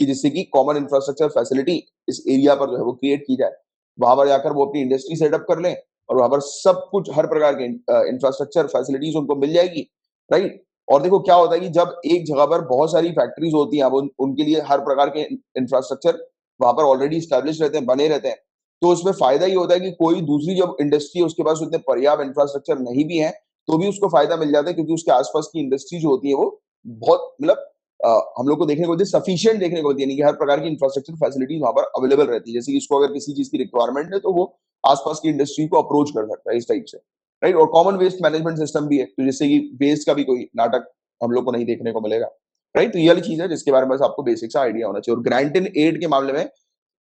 [SPEAKER 1] कि जिससे कि कॉमन इंफ्रास्ट्रक्चर फैसिलिटी इस एरिया पर जो है वो क्रिएट की जाए, वहां पर जाकर वो अपनी इंडस्ट्री सेटअप कर लें और वहां पर सब कुछ हर प्रकार के इंफ्रास्ट्रक्चर फैसिलिटीज उनको मिल जाएगी, राइट। और देखो क्या होता है कि जब एक जगह पर बहुत सारी फैक्ट्रीज होती हैं, अब उनके लिए हर प्रकार के इंफ्रास्ट्रक्चर वहां पर ऑलरेडी स्टैब्लिश रहते हैं, बने रहते हैं, तो उसमें फायदा ये होता है कि कोई दूसरी जब इंडस्ट्री है उसके पास उतने पर्याप्त इंफ्रास्ट्रक्चर नहीं भी है तो भी उसको फायदा मिल जाता है, क्योंकि उसके आसपास की इंडस्ट्री जो होती है वो बहुत मतलब हम लोग को देखने को मिलती है, सफिशियंट देखने को मिलती है, यानी कि हर प्रकार की इंफ्रास्ट्रक्चर फैसिलिटीज वहां पर अवेलेबल रहती है। जैसे कि इसको अगर किसी चीज की रिक्वायरमेंट है तो वो आसपास की इंडस्ट्री को अप्रोच कर सकता है इस टाइप से, राइट। और कॉमन वेस्ट मैनेजमेंट सिस्टम भी है, तो जिससे कि वेस्ट का भी कोई नाटक हम लोग को नहीं देखने को मिलेगा, राइट। तो ये वाली चीज है जिसके बारे में बस आपको बेसिक सा आइडिया होना चाहिए। और ग्रांट इन एड के मामले में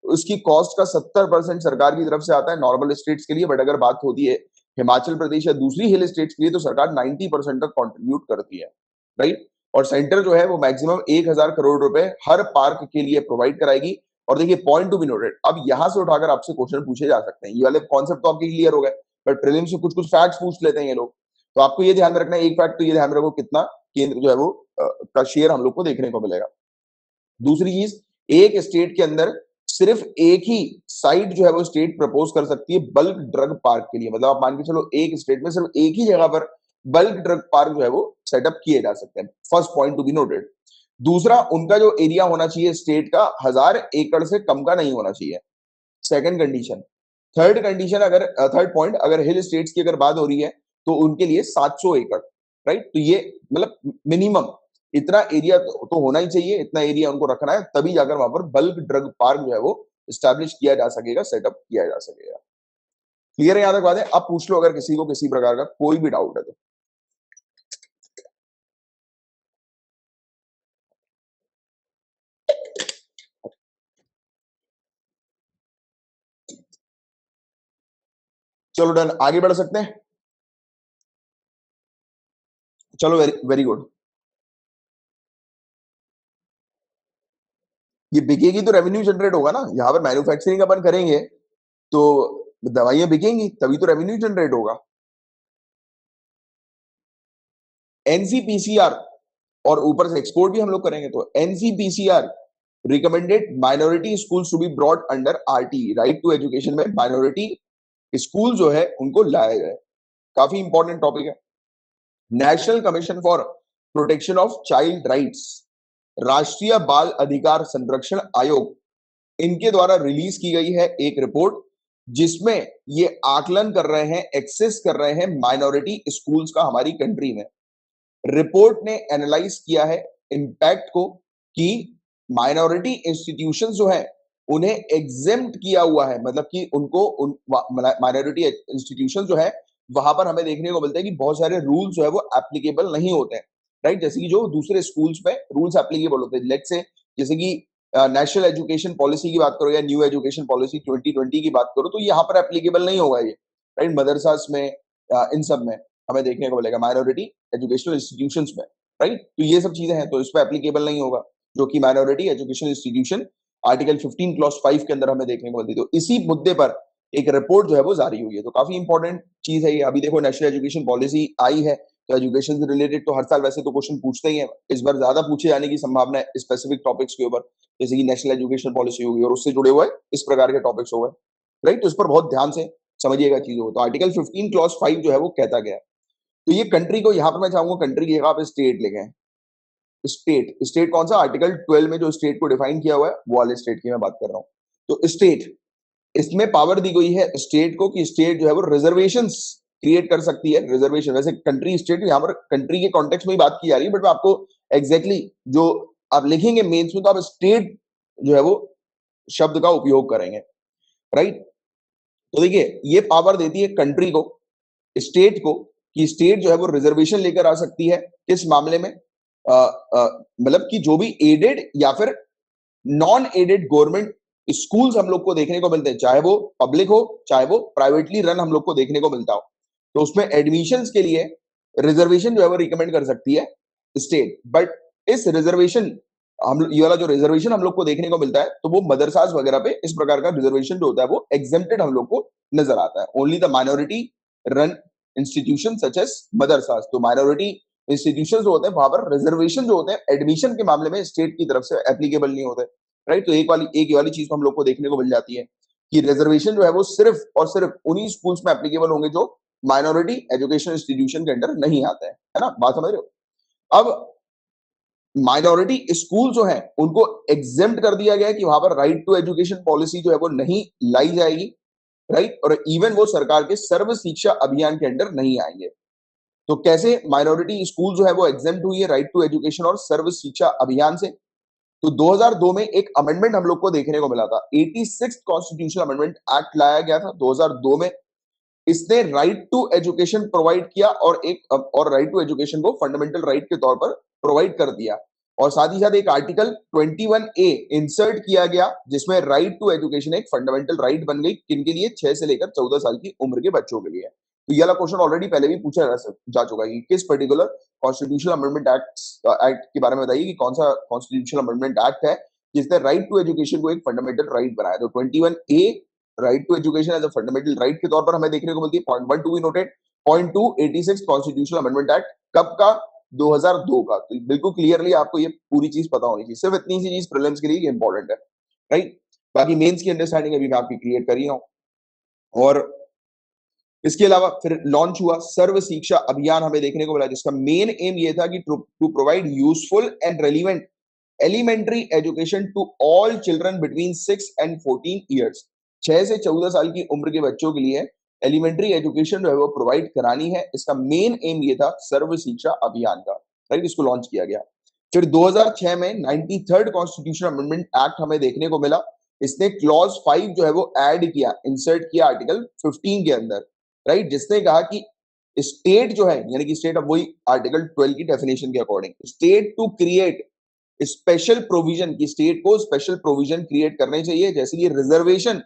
[SPEAKER 1] उसकी कॉस्ट का 70% सरकार की तरफ से आता है नॉर्मल स्टेट्स के लिए, बट अगर बात होती है हिमाचल प्रदेश या दूसरी हिल स्टेट्स के लिए तो सरकार 90% तक कंट्रीब्यूट करती है, राइट। और सेंटर जो है वो मैक्सिमम 1,000 करोड़ रुपए हर पार्क के लिए प्रोवाइड कराएगी। और देखिए पॉइंट टू बी नोटेड, अब यहां से उठाकर आपसे क्वेश्चन पूछे जा सकते हैं, ये वाले कॉन्सेप्ट तो आपके क्लियर हो गए, बट प्रीलिम्स से कुछ कुछ फैक्ट्स पूछ लेते हैं ये लोग। तो आपको ये ध्यान में रखना है, एक फैक्ट तो ये ध्यान रखो कितना केंद्र जो है वो का शेयर हम लोग को देखने को मिलेगा। दूसरी चीज, एक स्टेट के अंदर सिर्फ एक ही साइट जो है वो स्टेट प्रपोज कर सकती है बल्क ड्रग पार्क के लिए, मतलब आप मान के चलो एक स्टेट में सिर्फ एक ही जगह पर बल्क ड्रग पार्क जो है वो सेटअप किए जा सकते हैं। First point two be noted. दूसरा, उनका जो एरिया होना चाहिए स्टेट का 1,000 एकड़ से कम का नहीं होना चाहिए, सेकंड कंडीशन। थर्ड कंडीशन, अगर थर्ड पॉइंट, अगर हिल स्टेट्स की अगर बात हो रही है तो उनके लिए 700 एकड़, राइट। तो ये मतलब मिनिमम इतना एरिया तो होना ही चाहिए, इतना एरिया उनको रखना है, तभी जाकर वहां पर बल्क ड्रग पार्क जो है वो स्टैब्लिश किया जा सकेगा, सेटअप किया जा सकेगा। क्लियर है यहां तक बात है? अब पूछ लो अगर किसी को किसी प्रकार का कोई भी डाउट है तो। चलो डन, आगे बढ़ सकते हैं। चलो वेरी वेरी गुड। ये बिकेगी तो रेवेन्यू जनरेट होगा ना, यहाँ पर मैन्युफैक्चरिंग अपन करेंगे तो दवाइयां बिकेंगी तभी तो रेवेन्यू जनरेट होगा। एनसीपीसीआर और ऊपर से एक्सपोर्ट भी हम लोग करेंगे, तो NCPCR recommended minority schools to be brought under RT, right to education में माइनॉरिटी स्कूल जो है उनको लाया जाए। काफी इंपॉर्टेंट टॉपिक है। National commission for protection of child rights, राष्ट्रीय बाल अधिकार संरक्षण आयोग, इनके द्वारा रिलीज की गई है एक रिपोर्ट जिसमें ये आकलन कर रहे हैं, एक्सेस कर रहे हैं माइनॉरिटी स्कूल्स का हमारी कंट्री में। रिपोर्ट ने एनालाइज किया है इंपैक्ट को कि माइनॉरिटी इंस्टीट्यूशन जो है उन्हें एग्जेम्प्ट किया हुआ है, मतलब कि उनको माइनॉरिटी इंस्टीट्यूशन जो है वहां पर हमें देखने को मिलता है कि बहुत सारे रूल्स जो है वो एप्लीकेबल नहीं होते हैं, राइट। जैसे कि जो दूसरे स्कूल्स में रूल्स एप्लीकेबल होते हैं, लेट्स से जैसे कि नेशनल एजुकेशन पॉलिसी की बात करो या न्यू एजुकेशन पॉलिसी 2020 की बात करो, तो यहाँ पर एप्लीकेबल नहीं होगा ये, राइट। मदरसास में इन सब में हमें देखने को मिलेगा, माइनॉरिटी एजुकेशनल इंस्टीट्यूशंस में, राइट। तो ये सब चीजें हैं, तो इस पर एप्लीकेबल नहीं होगा, जो कि minority educational institution article 15 clause 5 के अंदर हमें देखने को मिलती है। तो इसी मुद्दे पर एक रिपोर्ट जो है वो जारी हुई है, तो काफी इंपॉर्टेंट चीज है ये। अभी देखो नेशनल एजुकेशन पॉलिसी आई है, तो एजुकेशन से रिलेटेड तो हर साल वैसे तो क्वेश्चन पूछते ही हैं, इस बार ज्यादा पूछे जाने की संभावना है स्पेसिफिक टॉपिक्स के ऊपर, जैसे कि नेशनल एजुकेशन पॉलिसी होगी और उससे जुड़े हुए इस प्रकार के टॉपिक्स हो गए, राइट। तो इस पर बहुत ध्यान से समझिएगा चीजों को। तो आर्टिकल 15 क्लॉज 5 जो है वो कहता गया है। तो ये कंट्री को, यहाँ पर मैं चाहूंगा कंट्री की जगह पे स्टेट लिखें। स्टेट, स्टेट कौन सा, आर्टिकल 12 में जो स्टेट को डिफाइन किया हुआ है वो वाले स्टेट की मैं बात कर रहा हूँ। तो स्टेट, इसमें पावर दी गई है स्टेट को कि स्टेट जो है वो रिजर्वेशंस क्रिएट कर सकती है। रिजर्वेशन, वैसे कंट्री स्टेट यहाँ पर कंट्री के कॉन्टेक्स्ट में ही बात की जा रही है, बट मैं आपको एग्जैक्टली जो आप लिखेंगे मेंस में तो आप स्टेट जो है वो शब्द का उपयोग करेंगे, राइट। तो देखिए ये पावर देती है कंट्री को, स्टेट को, कि स्टेट जो है वो रिजर्वेशन लेकर आ सकती है किस मामले में, मतलब कि जो भी एडेड या फिर नॉन एडेड गवर्नमेंट स्कूल्स हम लोग को देखने को मिलते हैं, चाहे वो पब्लिक हो चाहे वो प्राइवेटली रन हम लोग को देखने को मिलता हो, तो उसमें एडमिशंस के लिए रिजर्वेशन जो है वो रिकमेंड कर सकती है स्टेट। बट इस रिजर्वेशन, हम ये वाला जो रिजर्वेशन हम लोग को देखने को मिलता है, तो वो मदरसाज वगैरह पे इस प्रकार का रिजर्वेशन जो होता है वो एग्जेम्प्टेड हम लोग को नजर आता है। Only the minority run institution such as मदरसाज, तो माइनॉरिटी इंस्टीट्यूशन जो होते हैं वहां पर रिजर्वेशन जो होते हैं एडमिशन के मामले में स्टेट की तरफ से एप्लीकेबल नहीं होते, राइट। तो एक वाली चीज तो हम लोग को देखने को मिल जाती है कि रिजर्वेशन जो है वो सिर्फ और सिर्फ उन्हीं स्कूल्स में एप्लीकेबल होंगे जो माइनॉरिटी एजुकेशन इंस्टीट्यूशन के अंडर नहीं आते हैं, है ना, बात समझ रहे हो। अब माइनॉरिटी स्कूल जो है उनको एग्जेम्प्ट कर दिया गया है कि वहां पर राइट टू एजुकेशन पॉलिसी जो है वो नहीं लाई जाएगी, राइट। और इवन वो सरकार के सर्व शिक्षा अभियान के अंडर नहीं आएंगे। तो कैसे माइनॉरिटी स्कूल जो है वो एग्जेम्प्ट हुई है राइट टू एजुकेशन और सर्व शिक्षा अभियान से, तो 2002 में एक अमेंडमेंट हम लोग को देखने को मिला था, 86th कॉन्स्टिट्यूशनल अमेंडमेंट एक्ट लाया गया था 2002 में। इसने राइट टू एजुकेशन प्रोवाइड किया और राइट टू एजुकेशन को फंडामेंटल राइट के तौर पर प्रोवाइड कर दिया। और साथ ही साथ एक आर्टिकल 21A इंसर्ट किया गया जिसमें राइट टू एजुकेशन एक फंडामेंटल राइट बन गई, किनके लिए, 6 से लेकर 14 साल की उम्र के बच्चों के लिए। तो ये वाला क्वेश्चन ऑलरेडी पहले भी पूछा जा चुका है कि किस पर्टिकुलर कॉन्स्टिट्यूशनल अमेंडमेंट एक्ट के बारे में बताइए कि कौन सा कॉन्स्टिट्यूशनल अमेंडमेंट एक्ट है जिसने राइट टू एजुकेशन को एक फंडामेंटल राइट बनाया। तो 21A right to education as a fundamental right के तौर पर हमें देखने को मिलती है। Point 1 to be noted. Point 2, 86 constitutional amendment act कब का, 2002 का। तो बिल्कुल क्लियरली आपको ये पूरी चीज पता होनी चाहिए, सिर्फ इतनी सी चीज प्रीलिम्स के लिए इंपॉर्टेंट है, राइट। बाकी मेंस की अंडरस्टैंडिंग अभी मैं आपकी क्रिएट कर ही हूं। और इसके अलावा फिर लॉन्च हुआ सर्व शिक्षा अभियान हमें देखने को मिला, जिसका मेन एम ये था कि to provide useful and relevant elementary education to all children between 6 and 14 years. 6 से 14 साल की उम्र के बच्चों के लिए एलिमेंट्री एजुकेशन जो है वो प्रोवाइड करानी है। इसका मेन एम ये था सर्व शिक्षा अभियान का, राइट। इसको लॉन्च किया गया। फिर 2006 में 93rd कॉन्स्टिट्यूशनल अमेंडमेंट एक्ट हमें देखने को मिला। इसने क्लॉज 5 जो है वो ऐड किया, इंसर्ट किया आर्टिकल 15 के अंदर, राइट, जिसने कहा कि स्टेट जो है, यानी कि स्टेट, अब वही आर्टिकल 12 की डेफिनेशन के according, state to create special provision, की स्टेट को स्पेशल प्रोविजन क्रिएट करने चाहिए, जैसे कि रिजर्वेशन।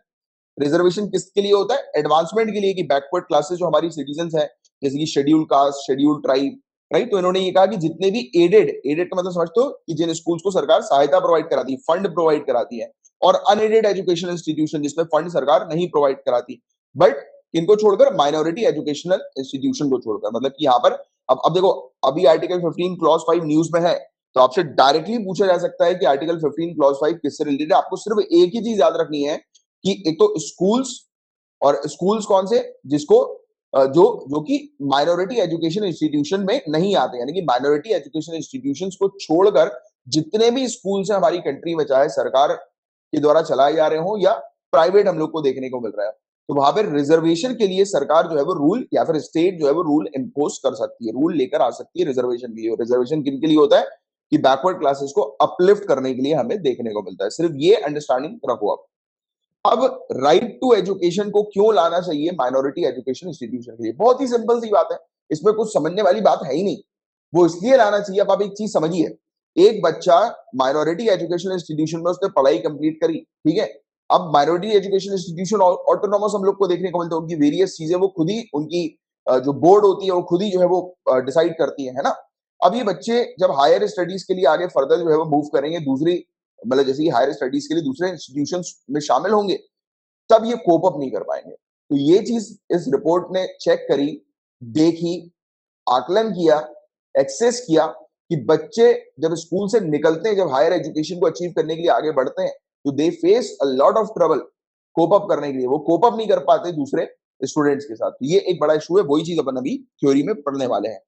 [SPEAKER 1] रिजर्वेशन किसके लिए होता है, एडवांसमेंट के लिए, कि बैकवर्ड क्लासेस जो हमारी सिटीजन है, जैसे कि schedule caste, schedule tribe, right. तो इन्होंने ये कहा कि जितने भी एडेड, एडेड का मतलब समझते हो कि जिन स्कूल्स को सरकार सहायता प्रोवाइड कराती है, फंड प्रोवाइड कराती है, और अनएडेड एजुकेशनल इंस्टीट्यूशन जिसमें फंड सरकार नहीं प्रोवाइड कराती, बट इनको छोड़कर माइनॉरिटी एजुकेशनल इंस्टीट्यूशन को छोड़कर, मतलब कि यहाँ पर अब देखो, अभी आर्टिकल 15 क्लॉज 5 न्यूज में है, तो आपसे डायरेक्टली पूछा जा सकता है कि आर्टिकल 15 क्लॉज 5 किससे रिलेटेड है। आपको सिर्फ एक ही चीज याद रखनी है कि एक तो स्कूल्स, और स्कूल्स कौन से, जिसको जो जो कि माइनॉरिटी एजुकेशन इंस्टीट्यूशन में नहीं आते, यानी कि माइनॉरिटी एजुकेशन इंस्टीट्यूशंस को छोड़कर जितने भी स्कूल्स हैं हमारी कंट्री में, चाहे सरकार के द्वारा चलाए जा रहे हो या प्राइवेट हम लोग को देखने को मिल रहा है, तो वहां पर रिजर्वेशन के लिए सरकार जो है वो रूल, या फिर स्टेट जो है वो रूल इम्पोज कर सकती है, रूल लेकर आ सकती है रिजर्वेशन के लिए। रिजर्वेशन किन के लिए होता है, कि बैकवर्ड क्लासेस को अपलिफ्ट करने के लिए हमें देखने को मिलता है। सिर्फ ये अंडरस्टैंडिंग रखो आप। अब राइट टू एजुकेशन को क्यों लाना चाहिए माइनॉरिटी एजुकेशन इंस्टीट्यूशन के लिए, बहुत ही सिंपल सी बात है, इसमें कुछ समझने वाली बात है ही नहीं। वो इसलिए लाना चाहिए, अब आप एक चीज समझिए, एक बच्चा माइनॉरिटी एजुकेशन इंस्टीट्यूशन में उसने पढ़ाई कंप्लीट करी, ठीक है। अब माइनॉरिटी एजुकेशन इंस्टीट्यूशन ऑटोनोमस हम लोग को देखने को मिलता है, उनकी वेरियस चीजें वो खुद ही, उनकी जो बोर्ड होती है वो खुद ही जो है वो डिसाइड करती है ना। अब ये बच्चे जब हायर स्टडीज के लिए आगे फर्दर जो है वो मूव करेंगे, दूसरी, मतलब जैसे कि हायर स्टडीज के लिए दूसरे इंस्टीट्यूशंस में शामिल होंगे, तब ये कोप अप नहीं कर पाएंगे। तो ये चीज इस रिपोर्ट ने चेक करी, देखी, आकलन किया, एक्सेस किया कि बच्चे जब स्कूल से निकलते हैं, जब हायर एजुकेशन को अचीव करने के लिए आगे बढ़ते हैं, तो they face a lot of trouble cope up करने के लिए। वो कोप अप नहीं कर पाते दूसरे स्टूडेंट्स के साथ। ये एक बड़ा इशू है, वही चीज अपन अभी थ्योरी में पढ़ने वाले हैं।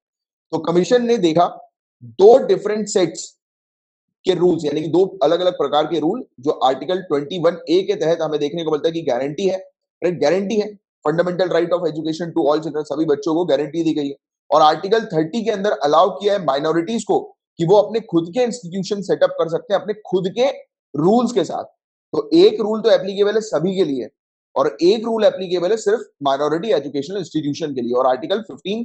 [SPEAKER 1] तो कमीशन ने देखा दो डिफरेंट सेट्स के रूल्स, यानी कि दो अलग अलग प्रकार के रूल जो आर्टिकल 21A के तहत हमें देखने को मिलता है कि गारंटी है, राइट, गारंटी है fundamental right of education to all children, सभी बच्चों को गारंटी दी गई है। और आर्टिकल 30 के अंदर अलाउ किया है माइनॉरिटीज को कि वो अपने खुद के इंस्टीट्यूशन सेटअप कर सकते हैं अपने खुद के रूल्स के साथ। तो एक रूल तो एप्लीकेबल है सभी के लिए और एक रूल एप्लीकेबल है सिर्फ माइनॉरिटी एजुकेशनल इंस्टीट्यूशन के लिए। और आर्टिकल 15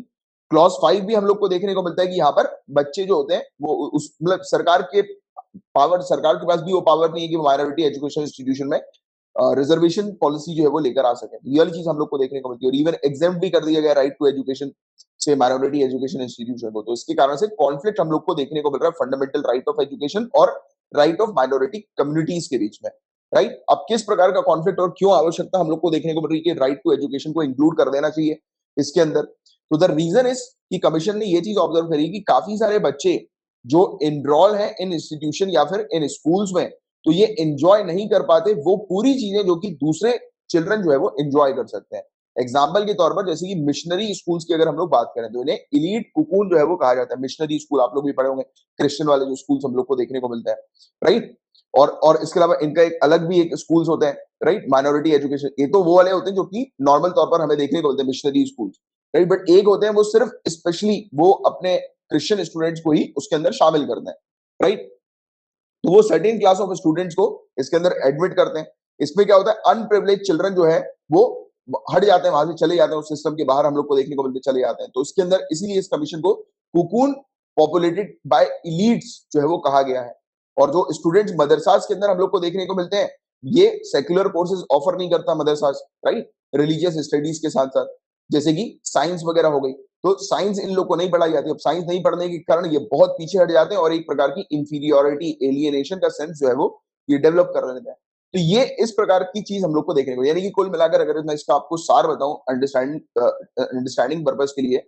[SPEAKER 1] क्लॉज 5 भी हम लोग को देखने को मिलता है कि यहाँ पर बच्चे जो होते हैं वो उस मतलब सरकार के पावर, सरकार के पास भी वो पावर नहीं है कि वो माइनॉरिटी एजुकेशन इंस्टीट्यूशन में रिजर्वेशन पॉलिसी जो है वो लेकर आ सके। ये वाली चीज हम लोग को देखने को मिलती है। और इवन एग्जाम भी कर दिया गया राइट टू एजुकेशन से माइनॉरिटी एजुकेशन इंस्टीट्यूशन को। तो इसके कारण से कॉन्फ्लिक्ट हम लोग को देखने को मिल रहा है फंडामेंटल राइट ऑफ एजुकेशन और राइट ऑफ माइनॉरिटी कम्युनिटीज के बीच में, राइट। अब किस प्रकार का कॉन्फ्लिक्ट और क्यों आवश्यकता हम लोग को देखने को मिल रही है कि राइट टू एजुकेशन को इंक्लूड कर देना चाहिए इसके अंदर। तो द रीजन इज कि कमीशन ने ये चीज ऑब्जर्व करी कि काफी सारे बच्चे जो इनरोल है इन इंस्टीट्यूशन या फिर इन स्कूल्स में, तो ये एंजॉय नहीं कर पाते वो पूरी चीजें जो कि दूसरे चिल्ड्रन जो है वो एंजॉय कर सकते हैं। एग्जाम्पल के तौर पर जैसे कि मिशनरी स्कूल्स की अगर हम लोग बात करें तो इन्हें इलीट कुकून जो है वो कहा जाता है। मिशनरी स्कूल आप लोग भी पढ़े होंगे, क्रिश्चियन वाले जो स्कूल्स हम लोग को देखने को मिलता है, राइट। और इसके अलावा इनका एक अलग भी एक स्कूल्स होते हैं, राइट, माइनॉरिटी एजुकेशन। ये तो वो वाले होते हैं जो कि नॉर्मल तौर पर हमें देखने को मिलते हैं मिशनरी स्कूल, राइट। बट एक होते हैं वो सिर्फ स्पेशली वो अपने क्रिश्चियन स्टूडेंट्स को ही उसके अंदर शामिल करते हैं, राइट। तो वो सर्टेन क्लास ऑफ स्टूडेंट्स को इसके अंदर एडमिट करते हैं। इसमें क्या होता है, अनप्रिविलेज चिल्ड्रन जो है वो हट जाते हैं, वहां से चले जाते हैं, उस सिस्टम के बाहर हम लोग को देखने को मिलते चले जाते हैं। तो इसके अंदर इसीलिए इस कमीशन को कुकून पॉपुलेटेड बाय इलीट्स जो है वो कहा गया है। और जो स्टूडेंट्स मदरसास के अंदर हम लोग को देखने को मिलते हैं, ये सेक्युलर कोर्सेज ऑफर नहीं करता मदरसास, राइट, रिलीजियस स्टडीज के साथ साथ, जैसे कि साइंस वगैरह हो गई। तो साइंस इन लोग को नहीं पढ़ाई जाती। अब साइंस नहीं पढ़ने के कारण ये बहुत पीछे हट जाते हैं और एक प्रकार की इंफीरियोरिटी एलियनेशन का सेंस जो है वो ये डेवलप कर लेते हैं। तो ये इस प्रकार की चीज हम लोग को देखने को, यानी कि कुल मिलाकर अगर मैं इसका आपको सार बताऊं अंडरस्टैंडिंग पर्पस के लिए,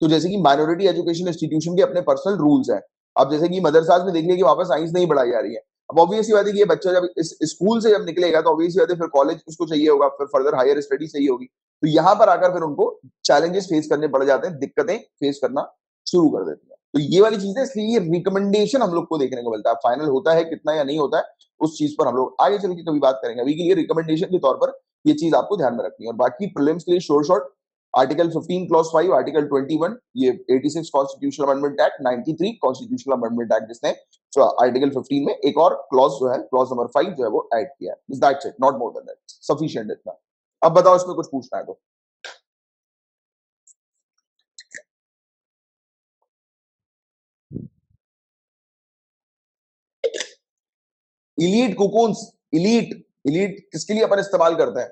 [SPEAKER 1] तो जैसे कि माइनॉरिटी एजुकेशन इंस्टीट्यूशन के अपने पर्सनल रूल्स हैं। अब जैसे कि मदरसाज में देख लिया कि वहां पर साइंस नहीं पढ़ाई जा रही है। अब ऑब्वियस सी बात है कि ये बच्चा जब इस स्कूल से जब निकलेगा तो ऑब्वियस सी बात है फिर कॉलेज उसको चाहिए होगा, फिर फर्दर हायर स्टडी चाहिए होगी। तो यहाँ पर आकर फिर उनको चैलेंजेस फेस करने पड़ जाते हैं, दिक्कतें फेस करना शुरू कर देती हैं। तो ये वाली चीज है, इसलिए ये रिकमेंडेशन हम लोग को देखने को मिलता है। फाइनल होता है कितना या नहीं होता है उस चीज पर हम लोग आगे चल के कभी बात करेंगे। अभी के लिए रिकमेंडेशन के तौर पर ये चीज आपको ध्यान में रखनी है। और बाकी प्रीलिम्स के लिए short short article 15 clause 5, article 21, ये 86 constitutional amendment act, 93 constitutional amendment act, जिसने so, आर्टिकल 15 में एक और क्लॉज जो है, क्लॉज नंबर 5 जो है वो ऐड किया है। That's it, not more than that, sufficient इतना। अब बताओ इसमें कुछ पूछना है तो। इलीट कुकुन्स, इलीट, इलीट किसके लिए अपन इस्तेमाल करते हैं,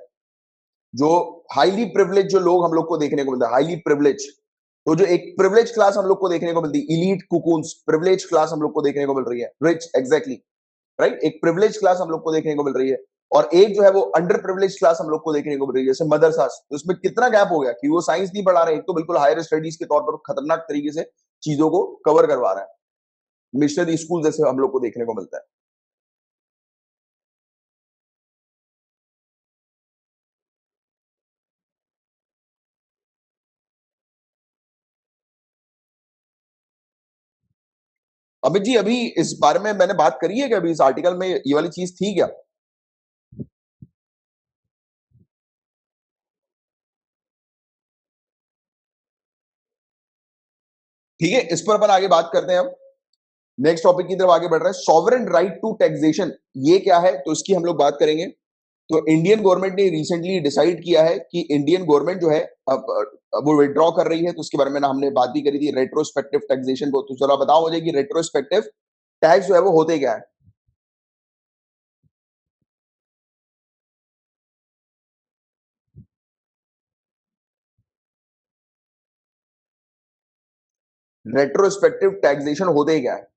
[SPEAKER 1] जो हाईली प्रिविलेज जो लोग हम लोग को देखने को मिलता है, हाईली प्रिविलेज। तो जो एक प्रिविलेज क्लास हम लोग को देखने को मिलती है, इलीट कुकुन्स, प्रिविलेज क्लास हम लोग को देखने को मिल रही है, रिच, एग्जैक्टली, राइट, एक प्रिविलेज क्लास हम लोग को देखने को मिल रही है। और एक जो है वो अंडर प्रिविलेज क्लास हम लोग को देखने को मिल रही है, जैसे मदरसास। तो इसमें कितना गैप हो गया कि वो साइंस नहीं पढ़ा रहे, एक तो बिल्कुल हायर स्टडीज के तौर पर खतरनाक तरीके से चीजों को कवर करवा रहे हैं, मिशनरी स्कूल जैसे हम लोग को देखने को मिलता है। अमित जी, अभी इस बारे में मैंने बात करी है कि अभी इस आर्टिकल में ये वाली चीज थी क्या? ठीक है, इस पर अपन आगे बात करते हैं। हम नेक्स्ट टॉपिक की तरफ आगे बढ़ रहे हैं, सॉवरेन राइट टू टैक्सेशन, ये क्या है तो इसकी हम लोग बात करेंगे। तो इंडियन गवर्नमेंट ने रिसेंटली डिसाइड किया है कि इंडियन गवर्नमेंट जो है अब वो विड्रॉ कर रही है। तो उसके बारे में ना हमने बात भी करी थी, रेट्रोस्पेक्टिव टैक्सेशन को। तो जरा बताओ मुझे कि रेट्रोस्पेक्टिव टैक्स जो है वो होते क्या है। रेट्रोस्पेक्टिव टैक्सेशन होते क्या है?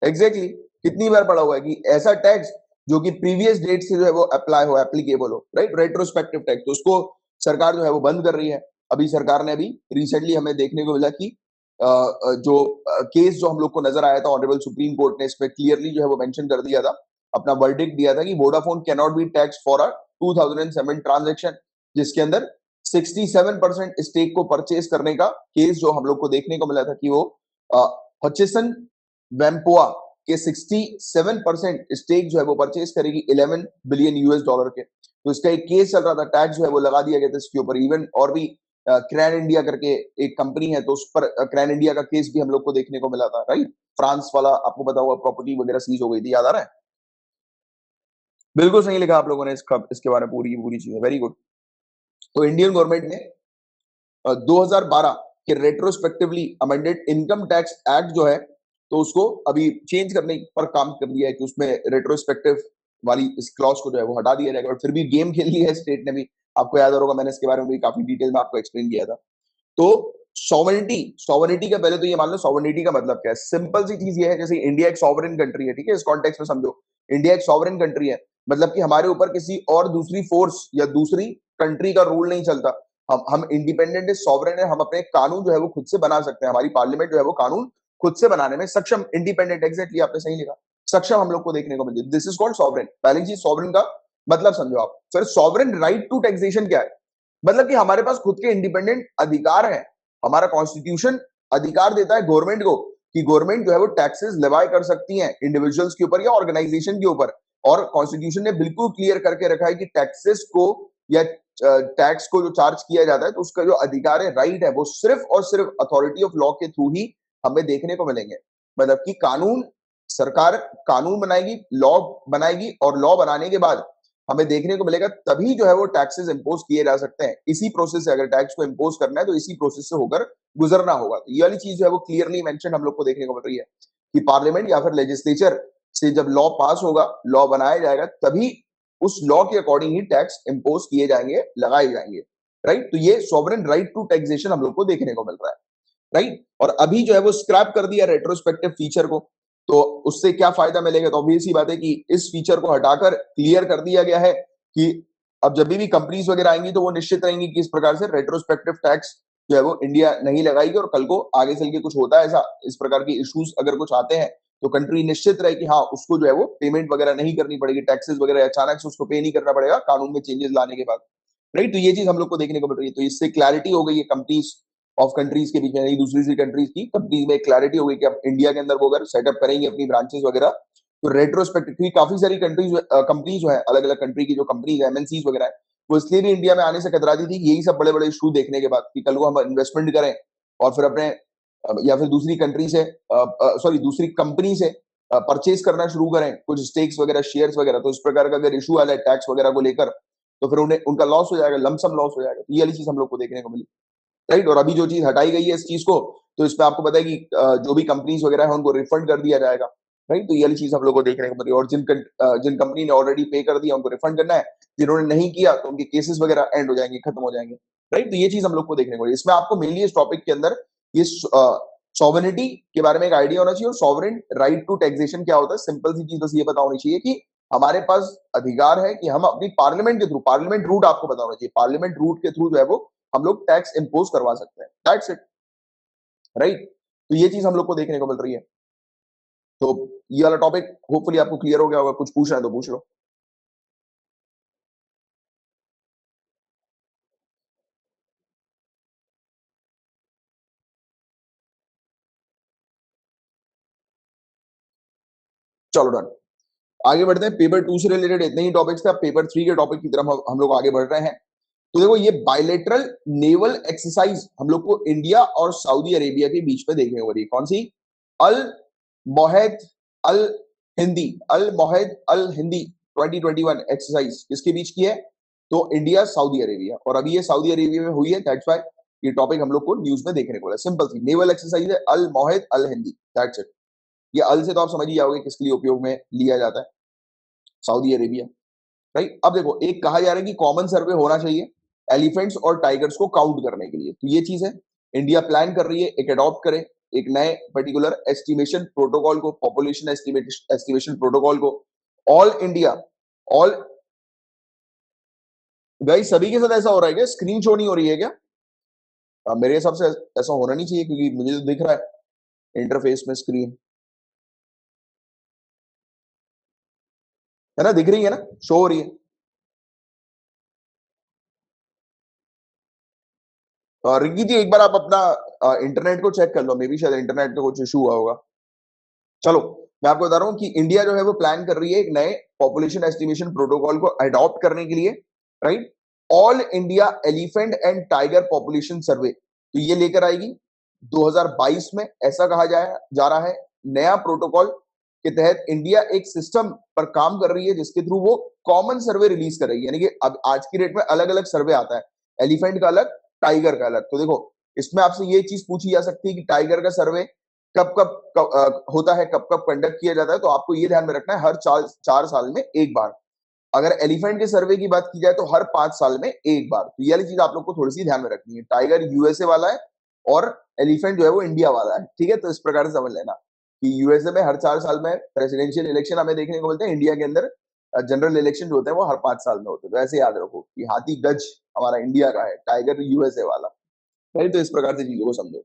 [SPEAKER 1] एग्जैक्टली कितनी बार पढ़ा हुआ है कि ऐसा टैक्स जो कि प्रीवियस डेट से जो है वो अप्लाई हो, एप्लीकेबल हो, राइट, रेट्रोस्पेक्टिव टैक्स, तो उसको सरकार जो है वो बंद कर रही है। अभी सरकार ने अभी रिसेंटली हमें देखने को मिला कि जो केस जो हम लोग को नजर आया था ऑनरेबल सुप्रीम कोर्ट ने इसमें क्लियरली जो है वो मेंशन कर दिया था, अपना वर्डिक्ट दिया था कि Vodafone can not be tax for a 2007 transaction, जिसके अंदर 67% स्टेक को परचेज करने का केस जो हम लोग को देखने को मिला था कि वो हचिसन वेम्पोआ के 67% स्टेक जो है वो परचेज करेगी 11 बिलियन यूएस डॉलर के। तो इसका एक केस चल रहा था, टैक्स जो है वो लगा दिया गया था इसके ऊपर। इवन और भी क्रैन इंडिया करके एक कंपनी है, तो उस पर क्रैन इंडिया का केस भी हम लोग को देखने को मिला था, राइट, फ्रांस वाला, आपको पता होगा, प्रॉपर्टी वगैरह सीज हो गई थी, याद आ रहा है? बिल्कुल सही लिखा आप लोगों ने, इसके बारे में पूरी की पूरी चीज, वेरी गुड। तो इंडियन गवर्नमेंट ने 2012 के retrospectively amended income tax act जो है, तो उसको अभी चेंज करने पर काम कर दिया है कि उसमें रेट्रोस्पेक्टिव वाली इस क्लॉज को जो है वो हटा दिया जाएगा। और फिर भी गेम खेल ली है स्टेट ने भी, आपको याद होगा, मैंने इसके बारे में भी काफी डिटेल में आपको एक्सप्लेन किया था। तो सॉवरेनिटी, सॉवरेनिटी का पहले तो ये मान लो, सॉवरेनिटी का मतलब क्या है? सिंपल सी चीज ये है, जैसे इंडिया एक सॉवरेन कंट्री है, ठीक है, इस कॉन्टेक्स्ट में समझो, इंडिया एक सॉवरेन कंट्री है, मतलब कि हमारे ऊपर किसी और दूसरी फोर्स या दूसरी कंट्री का रूल नहीं चलता। हम इंडिपेंडेंट है, सॉवरेन है, हम अपने कानून जो है वो खुद से बना सकते हैं, हमारी पार्लियामेंट जो है वो कानून खुद से बनाने में सक्षम, इंडिपेंडेंट, एग्जैक्टली आपने सही लिखा, सक्षम हम लोग को देखने को मिलती है। This is called sovereign. पहली चीज सॉवरेन का मतलब समझो आप। फिर सॉवरेन राइट टू टैक्सेशन क्या है? मतलब कि हमारे पास खुद के इंडिपेंडेंट अधिकार है। हमारा कॉन्स्टिट्यूशन अधिकार देता है गवर्नमेंट को कि गवर्नमेंट जो है वो टैक्सेस लेवाई कर सकती है इंडिविजुअल्स के ऊपर या ऑर्गेनाइजेशन के ऊपर। और कॉन्स्टिट्यूशन ने बिल्कुल क्लियर करके रखा है कि टैक्सेस को या टैक्स को जो चार्ज किया जाता है, तो उसका जो अधिकार है, राइट है, वो सिर्फ और सिर्फ अथॉरिटी ऑफ लॉ के थ्रू ही हमें देखने को मिलेंगे। मतलब कि कानून, सरकार कानून बनाएगी, लॉ बनाएगी, और लॉ बनाने के बाद हमें देखने को मिलेगा, तभी जो है वो टैक्सेस इंपोज किए जा सकते हैं। इसी प्रोसेस से अगर टैक्स को इंपोज करना है तो इसी प्रोसेस से होकर गुजरना होगा। तो ये वाली चीज जो है वो क्लियरली मेंशन हम लोग को देखने को मिल रही है कि पार्लियामेंट या फिर लेजिस्लेचर से जब लॉ पास होगा, लॉ बनाया जाएगा, तभी उस लॉ के अकॉर्डिंग ही टैक्स इंपोज किए जाएंगे, लगाए जाएंगे, राइट। तो ये सॉवरेन राइट टू टैक्सेशन हम लोग को देखने को मिल रहा है, राइट। और अभी जो है वो स्क्रैप कर दिया रेट्रोस्पेक्टिव फीचर को। तो उससे क्या फायदा मिलेगा? तो ऑब्वियस सी बात है कि इस फीचर को हटाकर क्लियर कर दिया गया है कि अब जब भी कंपनीज वगैरह आएंगी तो वो निश्चित रहेंगी कि इस प्रकार से रेट्रोस्पेक्टिव टैक्स जो है वो इंडिया नहीं लगाएगी। और कल को आगे चल के कुछ होता है ऐसा, इस प्रकार की इश्यूज अगर कुछ आते हैं, तो कंट्री निश्चित रहे कि हाँ, उसको जो है वो पेमेंट वगैरह नहीं करनी पड़ेगी, टैक्सेस वगैरह अचानक से उसको पे नहीं करना पड़ेगा कानून में चेंजेस लाने के बाद, राइट। तो ये चीज हम लोग को देखने को मिल रही है। तो इससे क्लैरिटी हो गई है कंपनीज ऑफ कंट्रीज के बीच में, नहीं दूसरी कंट्रीज की कंपनीज में क्लैरिटी हो गई कि अब इंडिया के अंदर वो अगर सेटअप करेंगे अपनी ब्रांचेस वगैरह, तो रेट्रोस्पेक्टिव काफी सारी कंट्रीज, कंपनीज जो है, अलग अलग कंट्री की जो कंपनीज है, एमएनसीज वगैरह है, वो इसलिए भी इंडिया में आने से कतराती थी, यही सब बड़े बड़े इशू देखने के बाद कि कल को हम इन्वेस्टमेंट करें और फिर अपने या फिर दूसरी कंट्री से, सॉरी, दूसरी कंपनी से परचेज करना शुरू करें कुछ स्टेक्स वगैरह, शेयर्स वगैरह। तो इस प्रकार का अगर इशू आ जाए टैक्स वगैरह को लेकर, तो फिर उन्हें उनका लॉस हो जाएगा, लमसम लॉस हो जाएगा। तो ये वाली चीज हम लोग को देखने को मिली, राइट। और अभी जो चीज हटाई गई है इस चीज को, तो इसमें आपको पता है कि जो भी कंपनीज वगैरह है उनको रिफंड कर दिया जाएगा, राइट। तो ये वाली चीज हम लोग को देखने को मिली। और जिन कंपनी ने ऑलरेडी पे कर दिया उनको रिफंड करना है, जिन्होंने नहीं किया तो उनके केसेस वगैरह एंड हो जाएंगे, खत्म हो जाएंगे, राइट। तो ये चीज हम लोग को देखने को मिली। इसमें आपको मेनली इस टॉपिक के अंदर ये सॉवरेनिटी के बारे में एक आइडिया होना चाहिए, और सॉवरेन राइट टू टैक्सेशन क्या होता है, सिंपल सी चीज बस ये पता होनी चाहिए कि हमारे पास अधिकार है कि हम अपनी पार्लियामेंट के थ्रू, पार्लियामेंट रूट आपको पता होना चाहिए, पार्लियामेंट रूट के थ्रू जो है वो हम लोग टैक्स इंपोज करवा सकते हैं, दैट्स इट, राइट। तो ये चीज हम लोग को देखने को मिल रही है। तो ये वाला टॉपिक होपफुली आपको क्लियर हो गया होगा। कुछ पूछना है तो पूछ लो। चलो डन, आगे बढ़ते हैं। पेपर 2 से रिलेटेड इतने ही टॉपिक्स थे। अब पेपर 3 के टॉपिक की तरफ हम लोग आगे बढ़ रहे हैं। तो देखो, ये बायलेटरल नेवल एक्सरसाइज हम लोग को इंडिया और सऊदी अरेबिया के बीच में देखने को मिली। कौन सी? अल मोहद अल हिंदी, अल मोहद अल हिंदी 2021 एक्सरसाइज किसके बीच की है? तो इंडिया सऊदी अरेबिया। और अभी ये सऊदी अरेबिया में हुई है, दैट्स व्हाई ये टॉपिक हम लोग को न्यूज में देखने को मिला। सिंपल सी नेवल एक्सरसाइज है, अल मोहद अल हिंदी, दैट्स इट। ये अल से तो आप समझ ही जाओगे किसके लिए उपयोग में लिया जाता है, सऊदी अरेबिया, राइट। अब देखो, एक कहा जा रहा है कि कॉमन सर्वे होना चाहिए एलिफेंट्स और टाइगर्स को काउंट करने के लिए। तो ये चीज है, इंडिया प्लान कर रही है एक अडॉप्ट करे, एक नए पर्टिकुलर एस्टिमेशन प्रोटोकॉल को, पॉपुलेशन एस्टिमेशन प्रोटोकॉल को ऑल इंडिया, ऑल गाइस सभी के साथ ऐसा हो रहा है क्या? स्क्रीन शो नहीं हो रही है क्या? मेरे हिसाब से ऐसा होना नहीं चाहिए, क्योंकि मुझे तो दिख रहा है इंटरफेस में स्क्रीन, है ना? दिख रही है ना? शो हो रही है। रिंकी जी एक बार आप अपना इंटरनेट को चेक कर लो, मे बी शायद इंटरनेट का कुछ इशू हुआ होगा। चलो, मैं आपको बता रहा हूँ कि इंडिया जो है वो प्लान कर रही है एक नए पॉपुलेशन एस्टिमेशन प्रोटोकॉल को अडॉप्ट करने के लिए, right? All India elephant and tiger population survey, तो ये लेकर आएगी 2022 में, ऐसा कहा जा रहा है। नया प्रोटोकॉल के तहत इंडिया एक सिस्टम पर काम कर रही है जिसके थ्रू वो कॉमन सर्वे रिलीज करेगी, यानी कि अब आज की डेट में अलग अलग सर्वे आता है, एलिफेंट का अलग, टाइगर का अलग। तो देखो, इसमें आपसे ये चीज पूछी जा सकती है कि टाइगर का सर्वे कब होता है, कब कब कंडक्ट किया जाता है, तो आपको ये ध्यान में रखना है हर 4 साल में एक बार। अगर एलिफेंट के सर्वे की बात की जाए तो हर 5 साल में एक बार। तो ये वाली चीज आप लोग को थोड़ी सी ध्यान में रखनी है। टाइगर यूएसए वाला है और एलिफेंट जो है वो इंडिया वाला है, ठीक है? तो इस प्रकार से समझ लेना कि यूएसए में हर 4 साल में प्रेसिडेंशियल इलेक्शन हमें देखने को मिलते हैं, इंडिया के अंदर जनरल इलेक्शन जो होते हैं वो हर 5 साल में होते हैं। तो ऐसे याद रखो कि हाथी गज हमारा इंडिया का है, टाइगर यूएसए वाला, राइट? तो इस प्रकार से चीजों को समझो।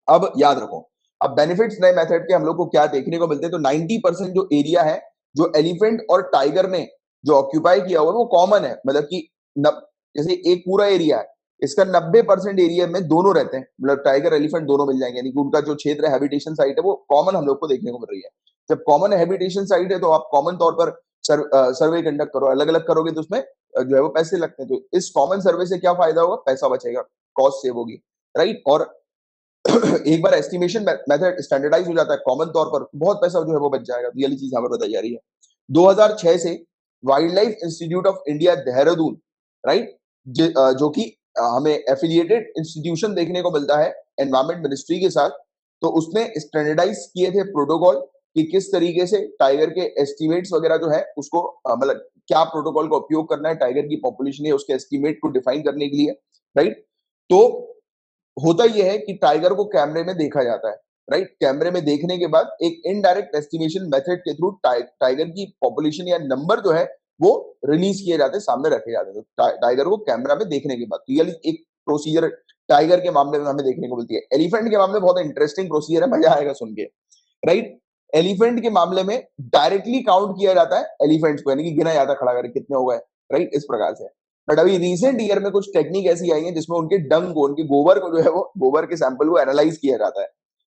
[SPEAKER 1] अब याद रखो, अब बेनिफिट्स नए मेथड के हम लोग को क्या देखने को मिलते हैं, तो 90% जो एरिया है जो एलिफेंट और टाइगर ने जो ऑक्यूपाई किया हुआ है वो कॉमन है, मतलब कि जैसे एक पूरा एरिया है, इसका 90% एरिया में दोनों रहते हैं, मतलब टाइगर एलिफेंट दोनों मिल जाएंगे, यानी कि उनका जो क्षेत्र है, हैबिटेशन साइट है, वो कॉमन हम लोग को देखने को मिल रही है। जब कॉमन हैबिटेशन साइट है तो आप कॉमन तौर पर सर्वे कंडक्ट करो, अलग अलग करोगे तो उसमें जो है वो पैसे लगते हैं। तो इस कॉमन सर्वे से क्या फायदा होगा? पैसा बचेगा, कॉस्ट सेव होगी, राइट? और एक बार एस्टिमेशन मेथड स्टैंडर्डाइज हो जाता है कॉमन तौर पर, बहुत पैसा जो है वो बच जाएगा। तो ये वाली चीज यहाँ पर बताई जा रही है। 2006 से wild life institute of India Dehradun, right, जो कि हमें एफिलिएटेड इंस्टीट्यूशन देखने को मिलता है एनवायरमेंट मिनिस्ट्री के साथ, तो उसने स्टैंडर्डाइज किए थे प्रोटोकॉल कि किस तरीके से टाइगर के एस्टिमेट्स वगैरह जो है उसको मतलब क्या प्रोटोकॉल का उपयोग करना है टाइगर की पॉपुलेशन है उसके एस्टिमेट को डिफाइन करने के लिए, राइट? तो होता यह है कि टाइगर को कैमरे में देखा जाता है, राइट? कैमरे में देखने के बाद एक इनडायरेक्ट एस्टिमेशन मेथड के थ्रू टाइगर की पॉपुलेशन या नंबर जो है वो रिलीज किए जाते हैं, सामने रखे जाते हैं, तो टाइगर को कैमरा में देखने के बाद। तो ये एक प्रोसीजर टाइगर के मामले में हमें देखने को मिलती है। एलिफेंट के मामले में बहुत इंटरेस्टिंग प्रोसीजर है, मजा आएगा सुन के, राइट? एलिफेंट के मामले में डायरेक्टली काउंट किया जाता है एलिफेंट्स को, यानी कि गिना जाता है खड़ा करके कितने हो गए, राइट? इस प्रकार से। बट अभी रिसेंट ईयर में कुछ टेक्निक ऐसी आई है जिसमें उनके डंग को, उनके गोबर को जो है वो गोबर के सैंपल को एनालाइज किया जाता है,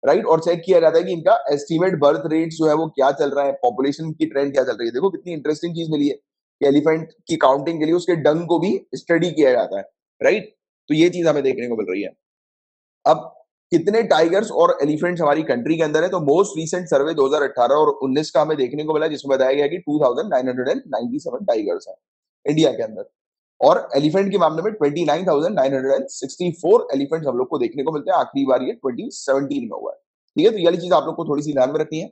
[SPEAKER 1] राइट? और चेक किया जाता है कि इनका एस्टिमेट बर्थ रेट जो है वो क्या चल रहा है, पॉपुलेशन की ट्रेंड क्या चल रही है। देखो कितनी इंटरेस्टिंग चीज मिली है कि एलिफेंट की काउंटिंग के लिए उसके डंग को भी स्टडी किया जाता है, राइट? तो ये चीज हमें देखने को मिल रही है। अब कितने टाइगर्स और एलिफेंट्स हमारी कंट्री के अंदर है, तो मोस्ट रीसेंट सर्वे 2018 और 19 का हमें देखने को मिला जिसमें बताया गया कि 2997 टाइगर्स हैं इंडिया के अंदर, और एलिफेंट के मामले में 29,964 एलिफेंट्स हम लोग को देखने को मिलते हैं। आखिरी बार ये 2017 में हुआ है, ठीक है? तो ये वाली चीज आप लोग को थोड़ी सी ध्यान में रखनी है।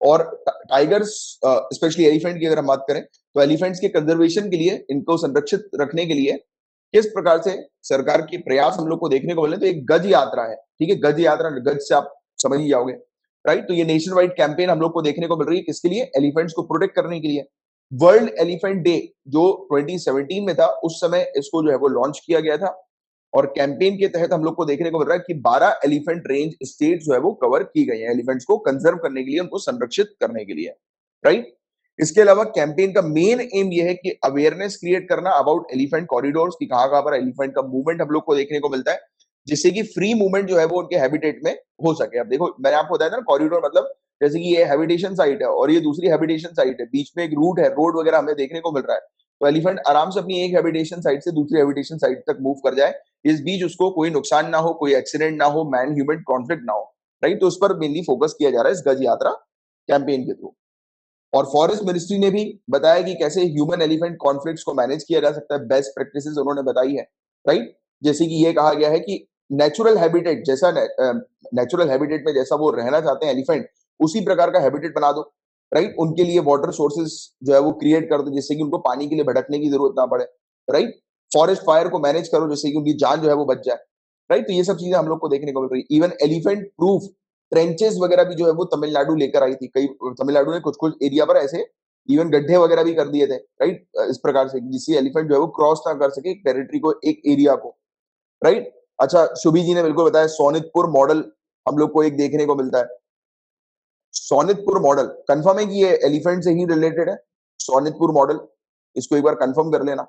[SPEAKER 1] और टाइगर्स स्पेशली एलिफेंट की अगर हम बात करें तो एलिफेंट्स के कंजर्वेशन के लिए, इनको संरक्षित रखने के लिए किस प्रकार से सरकार के प्रयास हम लोग को देखने को मिले, तो एक गज यात्रा है, ठीक है? गज यात्रा, गज से आप समझ ही जाओगे, राइट? तो ये नेशन वाइड कैंपेन हम लोग को देखने को मिल रही है, किसके लिए? एलिफेंट्स को प्रोटेक्ट करने के लिए। वर्ल्ड एलिफेंट डे जो 2017 में था उस समय इसको जो है वो लॉन्च किया गया था, और कैंपेन के तहत हम लोग को देखने को मिल रहा है कि 12 एलिफेंट रेंज स्टेट जो है वो कवर की गई है एलिफेंट्स को कंजर्व करने के लिए, उनको संरक्षित करने के लिए, राइट? इसके अलावा कैंपेन का मेन एम ये है कि अवेयरनेस क्रिएट करना अबाउट एलिफेंट कॉरिडोर्स, की कहां पर एलिफेंट का मूवमेंट हम लोग को देखने को मिलता है, जिससे कि फ्री मूवमेंट जो है वो उनके हैबिटेट में हो सके। अब देखो मैंने आपको बताया था ना, कॉरिडोर मतलब जैसे कि ये हैबिटेशन साइट है और ये दूसरी हैबिटेशन साइट है, बीच में एक रूट है, रोड वगैरह हमें देखने को मिल रहा है, तो एलिफेंट आराम से अपनी एक हैबिटेशन साइट से दूसरी हैबिटेशन साइट तक मूव कर जाए, इस बीच उसको कोई नुकसान ना हो, कोई एक्सीडेंट ना हो, मैन ह्यूमन कॉन्फ्लिक्ट ना हो, राइट? तो उस पर मेनली फोकस किया जा रहा है इस गज यात्रा कैंपेन के थ्रू। और फॉरेस्ट मिनिस्ट्री ने भी बताया कि कैसे ह्यूमन एलिफेंट कॉन्फ्लिक्ट्स को मैनेज किया जा सकता है, बेस्ट प्रैक्टिसेस उन्होंने बताई है, राइट? जैसे कि ये कहा गया है कि नेचुरल हैबिटेट जैसा, नेचुरल हैबिटेट में जैसा वो रहना चाहते हैं एलिफेंट, उसी प्रकार का हैबिटेट बना दो, राइट? उनके लिए वाटर सोर्सेज जो है वो क्रिएट कर दो जिससे कि उनको पानी के लिए भटकने की जरूरत ना पड़े, राइट? फॉरेस्ट फायर को मैनेज करो जिससे कि उनकी जान जो है वो बच जाए। राइट। तो ये सब चीजें हम लोग को देखने को मिल रही है। इवन एलिफेंट प्रूफ ट्रेंचेस वगैरह भी जो है वो तमिलनाडु लेकर आई थी। कई तमिलनाडु ने कुछ कुछ एरिया पर ऐसे इवन गड्ढे वगैरह भी कर दिए थे, राइट, इस प्रकार से जिससे एलिफेंट जो है वो क्रॉस ना कर सके टेरिटरी को, एक एरिया को, राइट। अच्छा, शुभी जी ने बिल्कुल बताया सोनितपुर मॉडल हम लोग को एक देखने को मिलता है। सोनितपुर मॉडल कंफर्म है कि ये एलिफेंट से ही रिलेटेड है? सोनितपुर मॉडल, इसको एक बार कंफर्म कर लेना।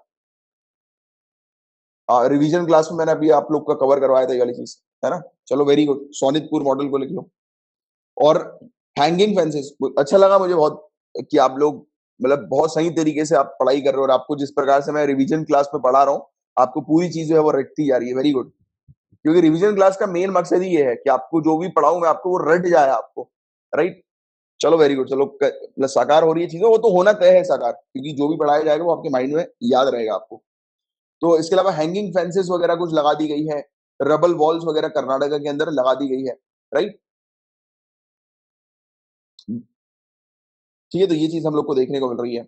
[SPEAKER 1] रिवीजन क्लास में मैंने अभी आप लोग का कवर करवाया था ये वाली चीज, है ना। चलो वेरी गुड, सोनितपुर मॉडल को लिख लो। और हैंगिंग फेंसेस, अच्छा लगा मुझे बहुत कि आप लोग मतलब बहुत सही तरीके से आप पढ़ाई कर रहे हो, और आपको जिस प्रकार से मैं रिवीजन क्लास में पढ़ा रहा हूँ आपको पूरी चीज जो है वो रटती जा रही है। Very good. क्योंकि रिवीजन क्लास का मेन मकसद ही ये है कि आपको जो भी पढ़ाऊं मैं आपको वो रट जाए आपको, राइट। चलो वेरी गुड। चलो मतलब साकार हो रही है चीजें, वो तो होना तय है साकार, क्योंकि जो भी पढ़ाया जाएगा वो आपके माइंड में याद रहेगा आपको। तो इसके अलावा हैंगिंग फेंसेस वगैरह कुछ लगा दी गई है, रबल वॉल्स वगैरह कर्नाटका के अंदर लगा दी गई है, राइट। ठीक है, तो ये चीज हम लोग को देखने को मिल रही है।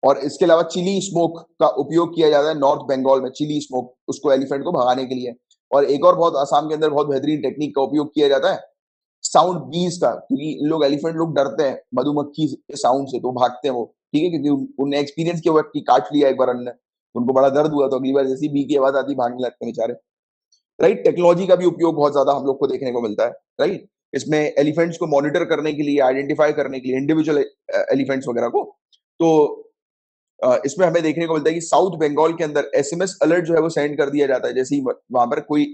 [SPEAKER 1] और इसके अलावा चिली स्मोक का उपयोग किया जाता है नॉर्थ बंगाल में, चिली स्मोक, उसको एलिफेंट को भगाने के लिए। और एक और बहुत आसाम के अंदर बहुत बेहतरीन टेक्निक का उपयोग किया जाता है साउंड बीज का, क्योंकि इन लोग एलिफेंट लोग डरते हैं मधुमक्खी के साउंड से, तो भागते हैं वो, ठीक है, क्योंकि उन्हें एक्सपीरियंस किया हुआ कि काट लिया एक बार अन्य, उनको बड़ा दर्द हुआ, तो अगली बार जैसी बी की आवाज आती भागने लगते हैं बेचारे, राइट। टेक्नोलॉजी का भी उपयोग बहुत ज्यादा हम लोग को देखने को मिलता है, राइट। इसमें एलिफेंट्स को मॉनिटर करने के लिए, आइडेंटिफाई करने के लिए इंडिविजुअल एलिफेंट्स वगैरह को, तो इसमें हमें देखने को मिलता है कि साउथ बंगाल के अंदर एसएमएस अलर्ट जो है वो सेंड कर दिया जाता है, जैसे ही वहां पर कोई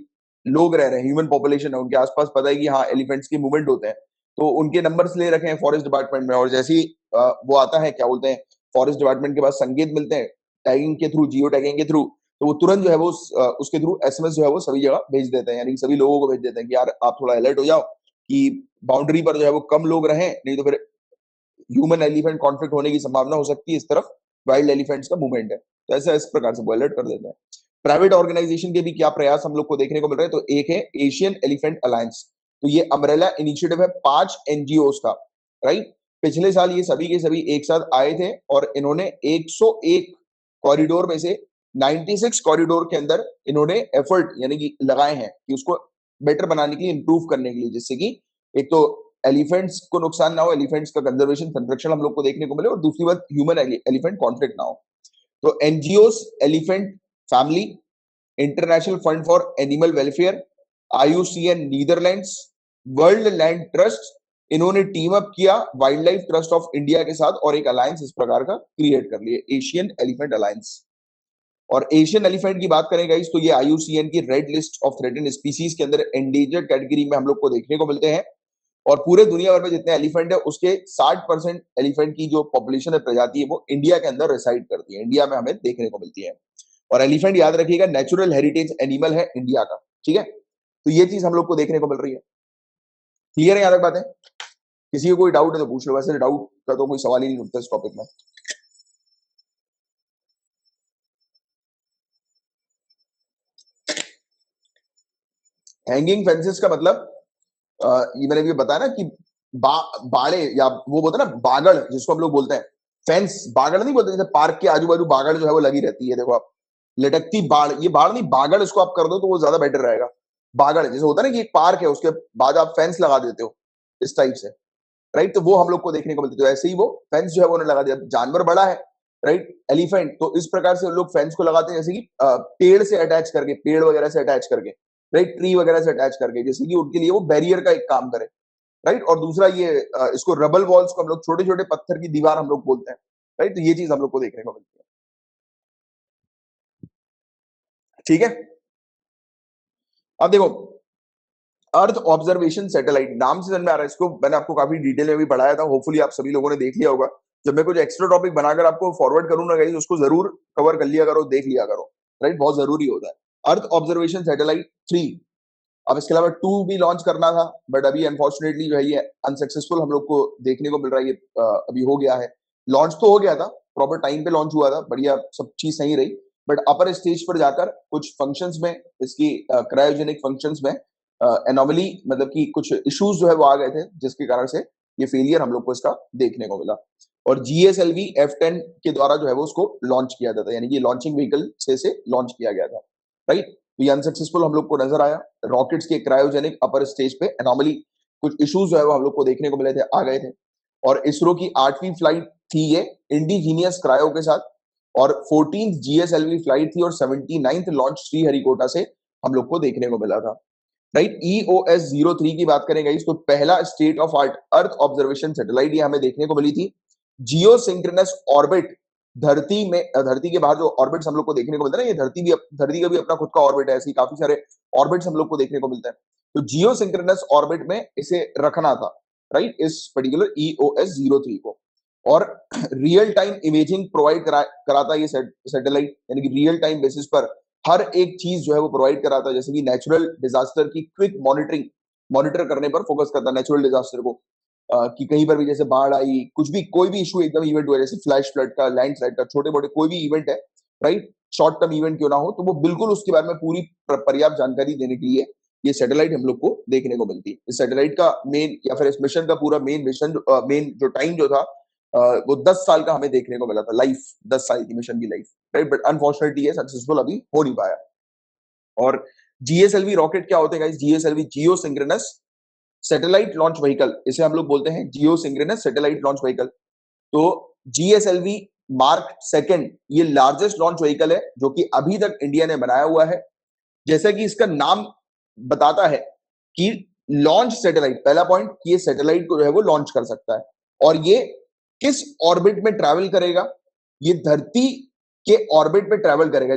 [SPEAKER 1] लोग रह रहे हैं, ह्यूमन पॉपुलेशन है, उनके आसपास पता है कि हाँ एलिफेंट्स की मूवमेंट होते हैं, तो उनके नंबर्स ले रखे हैं फॉरेस्ट डिपार्टमेंट में, और जैसे ही वो आता है, क्या बोलते हैं, फॉरेस्ट डिपार्टमेंट के पास संकेत मिलते हैं टैगिंग के थ्रू, जियो टैगिंग के थ्रू, तो वो तुरंत जो है वो उसके थ्रू एसएमएस जो है वो सभी जगह भेज देते हैं, यानी सभी लोगों को भेज देते हैं कि यार आप थोड़ा अलर्ट हो जाओ कि बाउंड्री पर जो है वो कम लोग रहें, नहीं तो फिर ह्यूमन एलिफेंट कॉन्फ्लिक्ट होने की संभावना हो सकती है, इस तरफ वाइल्ड एलिफेंट्स का मूवमेंट है, तो ऐसा इस प्रकार से वो अलर्ट कर देते हैं। प्राइवेट ऑर्गेनाइजेशन के भी क्या प्रयास हम लोग को देखने को मिल रहे हैं, तो एक है एशियन एलिफेंट अलायंस, तो ये अम्ब्रेला इनिशिएटिव है 5 एनजीओस का, राइट। पिछले साल ये सभी के सभी एक साथ आए थे और इन्होंने 101 कॉरिडोर में से 96 कॉरिडोर के अंदर इन्होंने एफर्ट यानी कि लगाए हैं कि उसको बेटर बनाने के लिए, इंप्रूव करने के लिए, जिससे कि एक तो एलिफेंट्स को नुकसान ना हो, एलिफेंट्स का कंजर्वेशन संरक्षण हम लोग को देखने को मिले, और दूसरी बात ह्यूमन एलिफेंट कॉन्फ्लिक्ट ना हो। तो NGOs elephant family, international fund for animal welfare, IUCN Netherlands, world land trust, इन्होंने टीम अप किया wild life trust of India के साथ और एक अलायंस इस प्रकार का क्रिएट कर लिया, एशियन एलिफेंट अलायंस। और एशियन एलिफेंट की बात करें गाइस, तो ये आईयूसीएन की red list of threatened species के अंदर एंडेंजर्ड कैटेगरी में हम लोग को देखने को मिलते हैं। और पूरे दुनिया भर में जितने एलिफेंट है उसके 60% एलिफेंट की जो पॉपुलेशन है, प्रजाति है, वो इंडिया के अंदर रिसाइड करती है, इंडिया में हमें देखने को मिलती है। और एलिफेंट याद रखिएगा नेचुरल हेरिटेज एनिमल है इंडिया का, ठीक है। तो ये चीज हम लोग को देखने को मिल रही है। क्लियर है यहाँ तक बातें? किसी को कोई डाउट है तो पूछ लो, वैसे डाउट का तो कोई सवाल ही नहीं उठता इस टॉपिक में। हैंगिंग फेंसेस का मतलब ये मैंने भी बताया ना कि बाड़े, या वो बोलते हैं ना बागड़, जिसको हम लोग बोलते हैं फेंस, बागड़ नहीं बोलते, जैसे पार्क के आजू बाजू बागड़ जो है वो लगी रहती है, देखो आप लटकती बाड़, ये बाड़ नहीं बागड़, इसको आप कर दो तो वो ज्यादा बेटर रहेगा। बागड़ जैसे होता है ना कि एक पार्क है उसके बाद आप फेंस लगा देते हो इस टाइप से, राइट, तो वो हम लोग को देखने को मिलती है। तो ऐसे ही वो फेंस जो है वो उन्होंने लगा दिया, जानवर बड़ा है, राइट, एलिफेंट, तो इस प्रकार से लोग फेंस को लगाते हैं, जैसे कि पेड़ से अटैच करके, पेड़ वगैरह से अटैच करके, राइट, ट्री वगैरह से अटैच करके, जैसे कि उनके लिए वो बैरियर का एक काम करे, राइट। और दूसरा ये इसको रबल वॉल्स को हम लोग छोटे छोटे पत्थर की दीवार हम लोग बोलते हैं, राइट, तो ये चीज हम लोग को देखने को मिलती है, ठीक है। अब देखो, अर्थ ऑब्जर्वेशन सैटेलाइट नाम से समझ में आ रहा है, इसको मैंने आपको काफी डिटेल में भी पढ़ाया था, होपफुली आप सभी लोगों ने देख लिया होगा। जब मैं कुछ एक्स्ट्रा टॉपिक बनाकर आपको फॉरवर्ड करूँ ना गाइस, उसको जरूर कवर कर लिया करो, देख लिया करो, राइट, बहुत जरूरी होता है। अर्थ ऑब्जर्वेशन सैटेलाइट 3, अब इसके अलावा 2 भी लॉन्च करना था, बट अभी अनफॉर्चुनेटली जो है ये अनसक्सेसफुल हम लोग को देखने को मिल रहा है, ये अभी हो गया है, लॉन्च तो हो गया था, प्रॉपर टाइम पे लॉन्च हुआ था, बढ़िया सब चीज सही रही, बट अपर स्टेज पर जाकर कुछ फंक्शंस में, इसकी क्रायोजेनिक फंक्शंस में एनॉमली, मतलब कि कुछ इश्यूज जो है वो आ गए थे, जिसके कारण से ये फेलियर हम लोग को इसका देखने को मिला। और GSLV F10 के द्वारा जो है वो उसको लॉन्च किया जाता है, यानी कि लॉन्चिंग व्हीकल से लॉन्च किया गया था। राइट? तो ये अनसक्सेसफुल हम लोग को नजर आया। रॉकेट्स के क्रायोजेनिक अपर स्टेज पे एनॉमली, कुछ इश्यूज जो है वो हम लोग को देखने को मिले थे, आ गए थे। और इसरो की 8वीं फ्लाइट थी ये इंडिजीनियस क्रायो के साथ, और 14th जीएसएलवी फ्लाइट थी, और 79th लॉन्च श्रीहरिकोटा से हम लोग को देखने को मिला था। राइट? EOS-03 की बात करें गाइस, तो पहला state of art earth observation satellite ये हमें देखने को मिली थी। जियो सिंक्रोनस ऑर्बिट, धरती में, धरती के बाहर जो ऑर्बिट्स हम लोग को देखने को मिलता है ना, ये धरती का भी अपना खुद का ऑर्बिट है, ऐसी काफी सारे ऑर्बिट्स हम लोग को देखने को मिलते हैं। तो जियो सिंक्रोनस ऑर्बिट में इसे रखना था, राइट, इस पर्टिकुलर EOS-03 को। और रियल टाइम इमेजिंग प्रोवाइड कराता ये सैटेलाइट, यानी कि रियल टाइम बेसिस पर हर एक चीज जो है वो प्रोवाइड कराता है, जैसे कि नेचुरल डिजास्टर की क्विक मॉनिटर करने पर फोकस करता है, नेचुरल डिजास्टर को, कि कहीं पर भी जैसे बाढ़ आई, कुछ भी, कोई भी इशू एकदम इवेंट हुआ, जैसे फ्लैश फ्लड का, लैंडस्लाइड का, छोटे मोटे कोई भी इवेंट है, राइट, शॉर्ट टर्म इवेंट क्यों ना हो, तो वो बिल्कुल उसके बारे में पूरी पर्याप्त जानकारी देने के लिए ये सैटेलाइट हम लोग को देखने को मिलती है। इस सैटेलाइट का मेन, या फिर इस मिशन का पूरा मेन जो टाइम जो था, वो 10 साल का हमें देखने को मिला था, लाइफ 10 साल की मिशन की लाइफ, राइट। बट अनफॉर्चुनेटली ये सक्सेसफुल अभी हो नहीं पाया। और जीएसएलवी रॉकेट क्या होते हैं गाइस? जीएसएलवी जियो सिंक्रोनस सैटेलाइट लॉन्च व्हीकल, इसे हम लोग बोलते हैं जियो सिंक्रोनस सैटेलाइट लॉन्च व्हीकल। तो जीएसएलवी मार्क सेकंड ये लार्जेस्ट लॉन्च व्हीकल है जो कि अभी तक इंडिया ने बनाया हुआ है। जैसा कि इसका नाम बताता है कि लॉन्च सैटेलाइट, पहला पॉइंट कि ये सैटेलाइट को जो है वो लॉन्च कर सकता है। और ये किस ऑर्बिट में ट्रैवल करेगा? ये धरती के ऑर्बिट में ट्रैवल करेगा।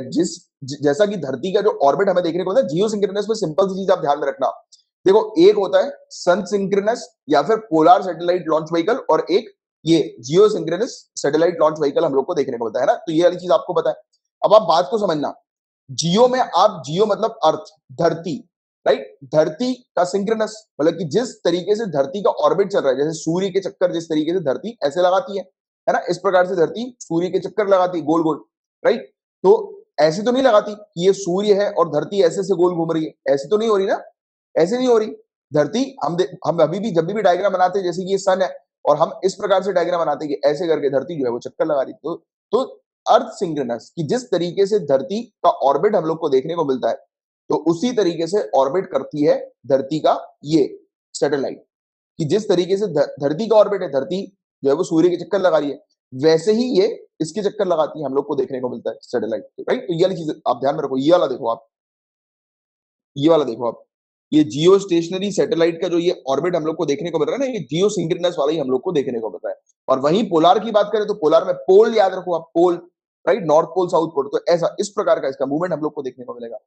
[SPEAKER 1] जैसा कि धरती का जो ऑर्बिट हमें देखने को मिलता है जियो सिंक्रोनस में, सिंपल सी चीज आप ध्यान में रखना, देखो, एक होता है सन सिंक्रोनस या फिर पोलर सैटेलाइट लॉन्च व्हीकल, और एक ये जियो सिंक्रोनस सैटेलाइट लॉन्च व्हीकल हम लोग को देखने को मिलता है ना। तो ये वाली चीज आपको पता है। अब आप बात को समझना, जियो में, आप जियो मतलब अर्थ, धरती, राइट, धरती का सिंक्रोनस मतलब कि जिस तरीके से धरती का ऑर्बिट चल रहा है, जैसे सूर्य के चक्कर जिस तरीके से धरती ऐसे लगाती है ना, इस प्रकार से धरती सूर्य के चक्कर लगाती है गोल गोल, राइट। तो ऐसे तो नहीं लगाती कि ये सूर्य है और धरती ऐसे से गोल घूम रही है, ऐसे तो नहीं हो रही ना, ऐसे नहीं हो रही। धरती, हम अभी भी जब भी डायग्राम बनाते हैं, जैसे कि ये सन है, और हम इस प्रकार से डायग्राम बनाते हैं कि ऐसे करके धरती जो है वो चक्कर लगा रही। तो अर्थ सिंक्रोनस कि जिस तरीके से धरती का ऑर्बिट हम लोग को देखने को मिलता है, तो उसी तरीके से ऑर्बिट करती है धरती का ये सैटेलाइट, कि जिस तरीके से धरती का ऑर्बिट है, धरती जो है वो सूर्य के चक्कर लगा रही है, वैसे ही ये इसके चक्कर लगाती है, हम लोग को देखने को मिलता है सैटेलाइट, राइट। तो ये वाली चीज आप ध्यान में रखो। ये वाला देखो आप, ये वाला देखो आप, ये जियो स्टेशनरी सैटेलाइट का जो ये ऑर्बिट हम लोग को देखने को मिल रहा है ना, ये जियो सिंक्रोनस वाला ही हम लोग को देखने को मिल रहा है। और वहीं पोलार की बात करें तो पोलार में पोल याद रखो आप, pole, right, north pole south pole, तो ऐसा इस प्रकार का इसका मूवमेंट हम लोग को देखने को मिलेगा।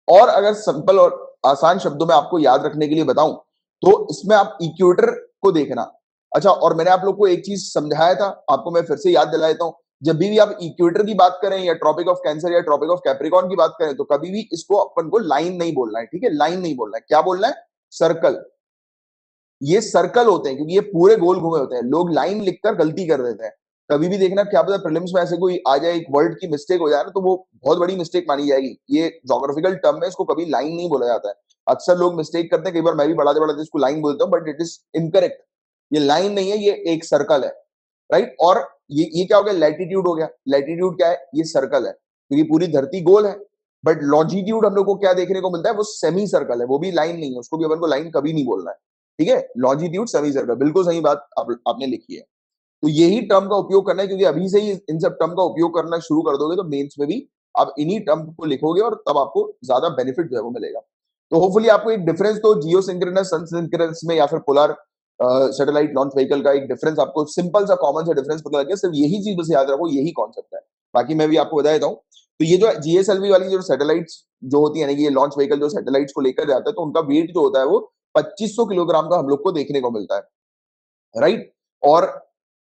[SPEAKER 1] और अगर सिंपल और आसान शब्दों में आपको याद रखने के लिए बताऊं, तो इसमें आप इक्वेटर को देखना। अच्छा, और मैंने आप लोग को एक चीज समझाया था, आपको मैं फिर से याद दिला देता हूं, जब भी आप इक्वेटर की बात करें या ट्रॉपिक ऑफ कैंसर या ट्रॉपिक ऑफ कैप्रिकॉर्न की बात करें, तो कभी भी इसको अपन को लाइन नहीं बोलना है, ठीक है, लाइन नहीं बोलना है, क्या बोलना है? सर्कल। ये सर्कल होते हैं क्योंकि ये पूरे गोल घूमे होते हैं। लोग लाइन लिखकर गलती कर देते हैं। कभी भी देखना, क्या पता प्रीलिम्स में ऐसे कोई आ जाए, एक वर्ड की मिस्टेक हो जाए ना, तो वो बहुत बड़ी मिस्टेक मानी जाएगी। ये ज्योग्राफिकल टर्म में इसको कभी लाइन नहीं बोला जाता है। अक्सर लोग मिस्टेक करते हैं, कई बार मैं भी पढ़ाते पढ़ाते इसको लाइन बोलता हूँ, बट इट इज इनकरेक्ट। ये लाइन नहीं है, ये एक सर्कल है, राइट। और ये क्या हो गया? लैटिट्यूड हो गया। लैटिट्यूड क्या है? ये सर्कल है क्योंकि पूरी धरती गोल है। बट लॉन्जिट्यूड हम लोग को क्या देखने को मिलता है? वो सेमी सर्कल है, वो भी लाइन नहीं है, उसको भी अपन को लाइन कभी नहीं बोलना है, ठीक है। लॉन्जिट्यूड सेमी सर्कल, बिल्कुल सही बात आपने लिखी है। तो यही टर्म का उपयोग करना है, क्योंकि अभी से ही इन सब टर्म का उपयोग करना शुरू कर दोगे तो मेंस में भी आप इन्हीं टर्म को लिखोगे और तब आपको ज्यादा बेनिफिट जो है वो मिलेगा। तो होपफुली आपको एक डिफरेंस तो जियो सिंक्रोनस सन सिंक्रोनस में या फिर पोलर सैटेलाइट लॉन्च व्हीकल का एक डिफरेंस, आपको सिंपल सा कॉमन सा डिफरेंस पता लग गया। सिर्फ यही चीज बस याद रखो, यही कॉन्सेप्ट है। बाकी मैं भी आपको बता देता हूँ। तो ये जो जीएसएलवी वाली जो सैटेलाइट्स जो होती है ना, ये लॉन्च व्हीकल जो सैटेलाइट्स को लेकर जाता है, तो उनका वेट जो होता है वो 2500 किलोग्राम का हम लोग को देखने को मिलता है, राइट। और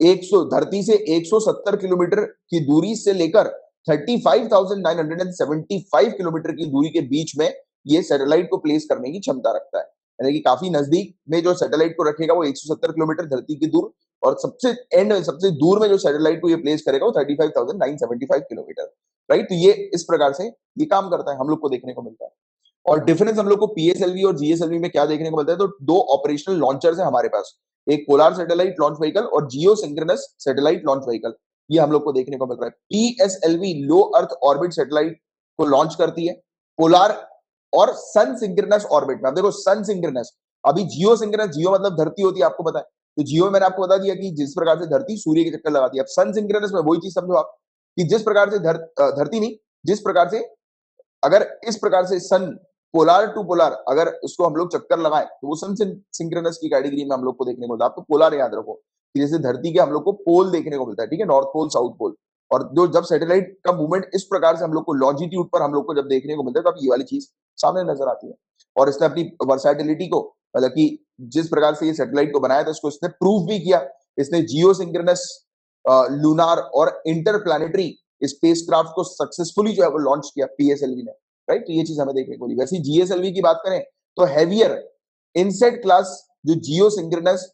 [SPEAKER 1] 100 धरती से 170 किलोमीटर की दूरी से लेकर 35,975 किलोमीटर की दूरी के बीच में ये सैटेलाइट को प्लेस करने की क्षमता रखता है। यानी कि काफी नजदीक में जो सैटेलाइट को रखेगा वो 170 किलोमीटर धरती की दूर, और सबसे एंड में, सबसे दूर में जो सैटेलाइट को ये प्लेस करेगा वो 35,975 किलोमीटर, राइट। तो ये इस प्रकार से ये काम करता है, हम लोग को देखने को मिलता है। और डिफरेंस हम लोग को पीएसएलवी और जीएसएलवी में क्या देखने को मिलता है? तो दो ऑपरेशनल लॉन्चर्स है हमारे पास, एक पोलर सैटेलाइट लॉन्च व्हीकल और जियो सिंक्रोनस सैटेलाइट लॉन्च व्हीकल, ये हम लोग को देखने को मिल रहा है। पीएसएलवी लो अर्थ ऑर्बिट सैटेलाइट को लॉन्च करती है, पोलार और सन सिंक्रोनस ऑर्बिट में। अब देखो सन सिंक्रोनस, अभी जियो सिंक्रोनस, जियो मतलब धरती होती है, आपको पता है। तो जियो मैंने आपको बता दिया कि जिस प्रकार से धरती सूर्य के चक्कर लगाती है। अब सन सिंक्रोनस में वही चीज समझो आप, कि जिस प्रकार से धरती नहीं, जिस प्रकार से, अगर इस प्रकार से सन पोलार टू पोलार अगर उसको हम लोग चक्कर लगाएं तो वो सन सिंक्रोनस की कैटेगरी में हम लोग को देखने को मिलता है। आप तो पोलार याद रखो कि जैसे धरती के हम लोग को पोल देखने को मिलता है, ठीक है, नॉर्थ पोल साउथ पोल। और जो जब सैटेलाइट का मूवमेंट इस प्रकार से हम लोग को लॉन्जिट्यूड पर हम लोग को जब देखने को मिलता है, तो अब ये वाली चीज सामने नजर आती है। और इसने अपनी वर्सैटिलिटी को, मतलब कि जिस प्रकार से ये सैटेलाइट को बनाया था, इसको इसने प्रूव भी किया। इसने जियो सिंक्रोनस लूनार और इंटरप्लैनेटरी स्पेसक्राफ्ट को सक्सेसफुली जो है वो लॉन्च किया पीएसएलवी ने, राइट। तो ये चीज हमें देखने को मिली। वैसे जीएसएलवी की बात करें तो हैवियर इनसेट क्लास जो जियो सिंक्रोनस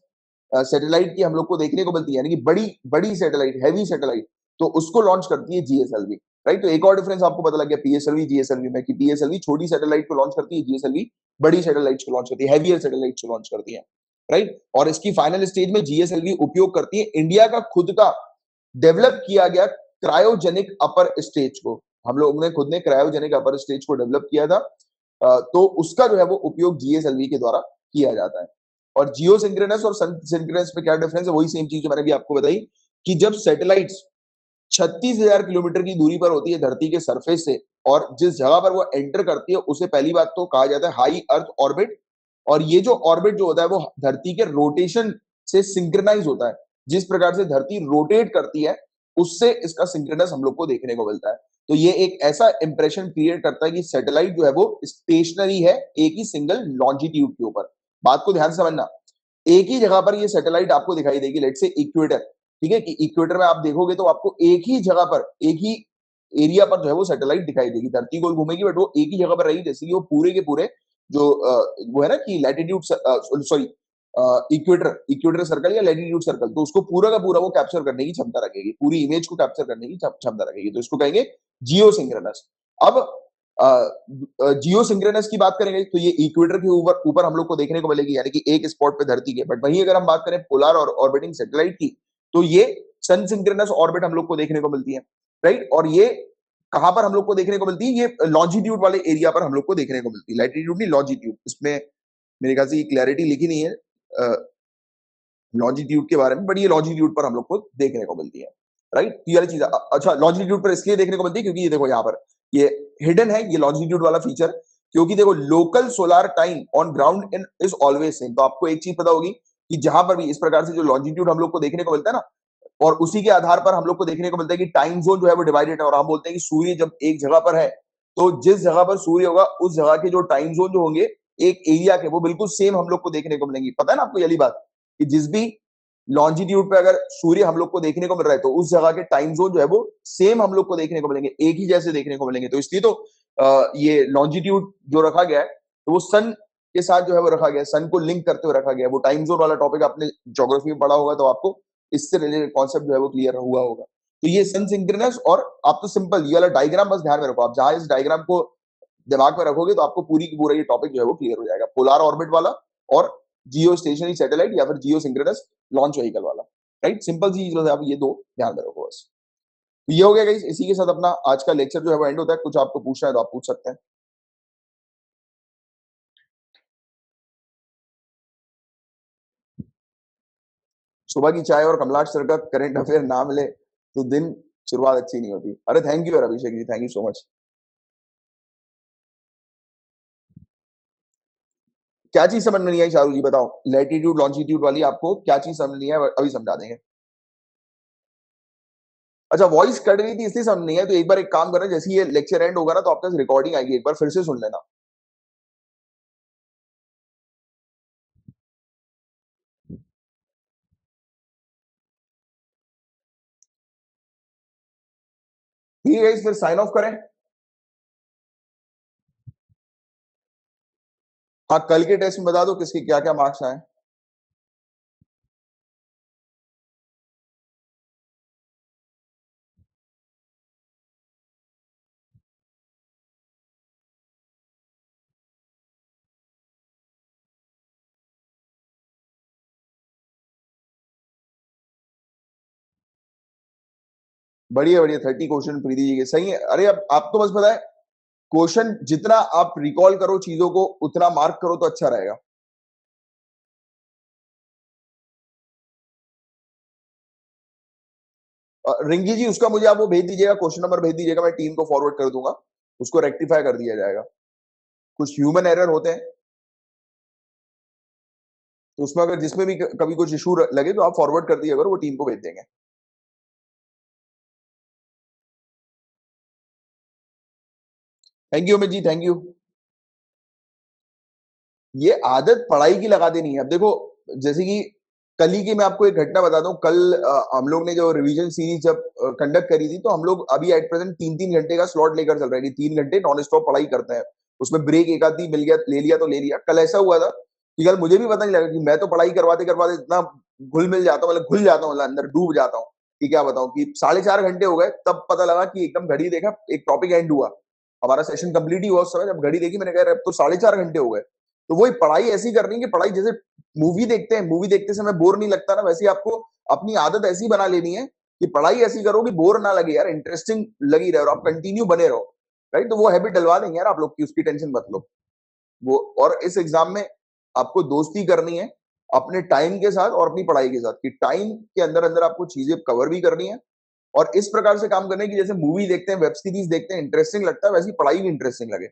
[SPEAKER 1] सैटेलाइट की हम लोग को देखने को मिलती है, यानी कि बड़ी बड़ी सैटेलाइट, हैवी सैटेलाइट, तो उसको लॉन्च करती है जीएसएलवी, राइट। तो एक और डिफरेंस आपको पता लग गया पीएसएलवी जीएसएलवी में, कि पीएसएलवी छोटी सैटेलाइट को लॉन्च करती है, जीएसएलवी बड़ी सैटेलाइट को लॉन्च करती है, हैवियर सैटेलाइट को लॉन्च करती है, राइट। और इसकी फाइनल स्टेज में जीएसएलवी उपयोग करती है इंडिया का खुद का डेवलप किया गया क्रायोजेनिक अपर स्टेज को। हम लोग ने खुद ने क्रायोजेनिक अपर स्टेज को डेवलप किया था, तो उसका जो है वो उपयोग जीएसएलवी के द्वारा किया जाता है। और जियो सिंक्रोनस और सन सिंक्रोनस में क्या डिफरेंस है, वही सेम चीज जो मैंने भी आपको बताई, कि जब सैटेलाइट्स 36,000 किलोमीटर की दूरी पर होती है धरती के सरफेस से, और जिस जगह पर वो एंटर करती है उसे पहली बात तो कहा जाता है हाई अर्थ ऑर्बिट। और ये जो ऑर्बिट जो होता है वो धरती के रोटेशन से सिंक्रोनाइज होता है। जिस प्रकार से धरती रोटेट करती है उससे इसका सिंक्रोनस हम लोग को देखने को मिलता है। तो ये एक ऐसा इंप्रेशन क्रिएट करता है कि सैटेलाइट जो है वो स्टेशनरी है एक ही सिंगल लॉन्जिट्यूड के ऊपर। बात को ध्यान से समझना, एक ही जगह पर ये सैटेलाइट आपको दिखाई देगी, लेट से इक्वेटर, ठीक है, कि इक्वेटर में आप देखोगे तो आपको एक ही जगह पर, एक ही एरिया पर जो है वो सैटेलाइट दिखाई देगी। धरती गोल घूमेगी बट वो एक ही जगह पर रहेगी, जैसे कि वो पूरे के पूरे जो वो है ना कि latitude, sorry, equator equator circle या लैटिट्यूड सर्कल, तो उसको पूरा का पूरा वो कैप्चर करने की क्षमता रखेगी, पूरी इमेज को कैप्चर करने की क्षमता रखेगी। तो इसको कहेंगे जियो सिंक्रोनस। अब जियो सिंक्रोनस की बात करेंगे तो ये इक्वेटर के ऊपर ऊपर हम लोग को देखने को मिलेगी, यानी कि एक स्पॉट पे धरती के। बट वहीं अगर हम बात करें पोलर और ऑर्बिटिंग सैटेलाइट की, तो ये सन सिंक्रोनस ऑर्बिट हम लोग को देखने को मिलती है, राइट। और ये कहां पर हम लोग को देखने को मिलती है, ये लॉन्जिट्यूड वाले एरिया पर हम लोग को देखने को मिलती है, लैटिट्यूड नहीं लॉन्जिट्यूड। इसमें मेरे ख्याल से ये क्लैरिटी लिखी नहीं है लॉन्जिट्यूड के बारे में, बट ये लॉन्जिट्यूड पर हम लोग को देखने को मिलती है, राइट। ये वाली चीज, अच्छा, लॉन्जिट्यूड पर इसलिए देखने को मिलती है क्योंकि ये देखो यहाँ पर ये हिडन है, ये लॉन्जिट्यूड वाला फीचर, क्योंकि देखो local solar time on ground in is always same. तो आपको एक चीज पता होगी कि जहां पर भी इस प्रकार से जो लॉन्जिट्यूड हम लोग को देखने को मिलता है ना, और उसी के आधार पर हम लोग को देखने को मिलता है कि टाइम जोन जो है वो डिवाइडेड है। और हम बोलते हैं कि सूर्य जब एक जगह पर है, तो जिस जगह पर सूर्य होगा उस जगह के जो टाइम जोन जो होंगे एक एरिया के, वो बिल्कुल सेम हम लोग को देखने को मिलेंगी। पता है ना आपको ये बात, कि जिस भी लॉन्जिट्यूड पे अगर सूर्य हम लोग को देखने को मिल रहा है, तो उस जगह के टाइम जोन जो है वो सेम हम लोग को देखने को मिलेंगे, एक ही जैसे देखने को मिलेंगे। तो इसलिए तो ये लॉन्जिट्यूड जो रखा गया है, तो वो सन के साथ जो है वो रखा गया है, सन को लिंक करते हुए रखा गया है। वो टाइम जोन वाला टॉपिक आपने ज्योग्राफी में पढ़ा होगा, तो आपको इससे रिलेटेड कॉन्सेप्ट जो है वो क्लियर हुआ होगा। तो ये सन सिंक्रोनस, और आप तो सिंपल ये वाला डायग्राम बस ध्यान में रखो। आप जहां इस डायग्राम को दिमाग में रखोगे तो आपको पूरी की पूरा ये टॉपिक जो है वो क्लियर हो जाएगा, पोलर ऑर्बिट वाला और जियो स्टेशनरी सैटेलाइट या फिर जियो सिंक्रोनस लॉन्च व्हीकल वाला, राइट। सिंपल सी चीज है, आप ये दो ध्यान में रखो बस। तो ये हो गया गाइस, इसी के साथ अपना आज का लेक्चर जो है वो एंड होता है। कुछ आपको पूछना है तो आप पूछ सकते हैं। सुबह की चाय और कमलाट सर का करंट अफेयर ना मिले तो दिन शुरुआत अच्छी नहीं होती। अरे थैंक यू यार Abhishek ji, thank you so much. क्या चीज समझ में नहीं आई शाहरुख जी, बताओ। लैटिट्यूड लॉन्जिट्यूड वाली आपको क्या चीज समझ नहीं है, अभी समझा देंगे। अच्छा, वॉइस कट रही थी इसलिए समझ नहीं है, तो एक बार एक काम करना, जैसे ये लेक्चर एंड होगा ना तो आपके पास रिकॉर्डिंग आएगी, एक बार फिर से सुन लेना। ठीक है गाइस, फिर साइन ऑफ करें। हाँ, कल के टेस्ट में बता दो किसके क्या क्या मार्क्स आए। बढ़िया बढ़िया, 30 क्वेश्चन प्रीति जी के सही है। अरे अब आप तो बस बताए क्वेश्चन जितना आप रिकॉल करो चीजों को, उतना मार्क करो तो अच्छा रहेगा। रिंकी जी, उसका मुझे आप वो भेज दीजिएगा, क्वेश्चन नंबर भेज दीजिएगा, मैं टीम को फॉरवर्ड कर दूंगा, उसको रेक्टिफाई कर दिया जाएगा। कुछ ह्यूमन एरर होते हैं, तो उसमें अगर जिसमें भी कभी कुछ इशू लगे तो आप फॉरवर्ड कर दिए, अगर वो टीम को भेज देंगे। Thank you Amit ji, thank you. ये आदत पढ़ाई की लगा देनी है। अब देखो, जैसे कि कल ही की मैं आपको एक घटना बताता हूँ। कल हम लोग ने जो रिवीजन सीरीज जब कंडक्ट करी थी, तो हम लोग अभी एट प्रेजेंट 3-3 घंटे का स्लॉट लेकर चल रहे हैं, 3 घंटे नॉन स्टॉप पढ़ाई करते हैं। उसमें ब्रेक एक आधी मिल गया, ले लिया तो ले लिया। कल ऐसा हुआ था कि कल मुझे भी पता नहीं लगा कि मैं तो पढ़ाई करवाते करवाते इतना घुल मिल जाता हूँ, मतलब घुल जाता हूँ, मतलब अंदर डूब जाता हूँ कि क्या बताऊं, कि 4.5 घंटे हो गए, तब पता लगा कि एकदम घड़ी देखा, एक टॉपिक एंड हुआ, हमारा सेशन कंप्लीट ही हुआ। उस समय जब घड़ी देखी, मैंने कहा अब तो 4.5 घंटे हो गए। तो वही पढ़ाई ऐसी करनी है कि पढ़ाई जैसे मूवी देखते हैं, मूवी देखते समय बोर नहीं लगता ना, वैसे ही आपको अपनी आदत ऐसी बना लेनी है कि पढ़ाई ऐसी करो कि बोर ना लगे यार, इंटरेस्टिंग लगी रहे और आप कंटिन्यू बने रहो। राइट, तो वो हैबिट डलवा देंगे यार आप लोग की, उसकी टेंशन मत लो। वो, और इस एग्जाम में आपको दोस्ती करनी है अपने टाइम के साथ और अपनी पढ़ाई के साथ, कि टाइम के अंदर अंदर आपको चीजें कवर भी करनी है, और इस प्रकार से काम करने की, जैसे मूवी देखते हैं, वेब सीरीज देखते हैं, इंटरेस्टिंग लगता है, वैसी पढ़ाई भी इंटरेस्टिंग लगे।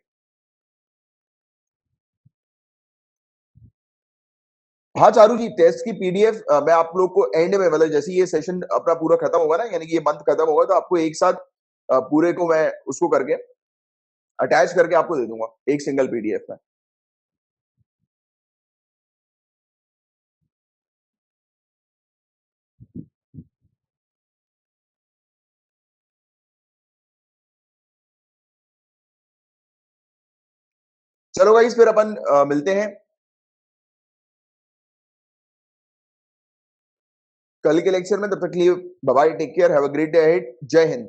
[SPEAKER 1] हाँ चारू जी, टेस्ट की पीडीएफ मैं आप लोग को एंड में, मतलब जैसे ये सेशन अपना पूरा खत्म होगा ना, यानी कि ये मंथ खत्म होगा, तो आपको एक साथ पूरे को मैं उसको करके अटैच करके आपको दे दूंगा एक सिंगल पीडीएफ में। चलो गाइस, फिर अपन मिलते हैं कल के लेक्चर में। तब तक के लिए bye bye, take care, have a great day ahead, Jai Hind.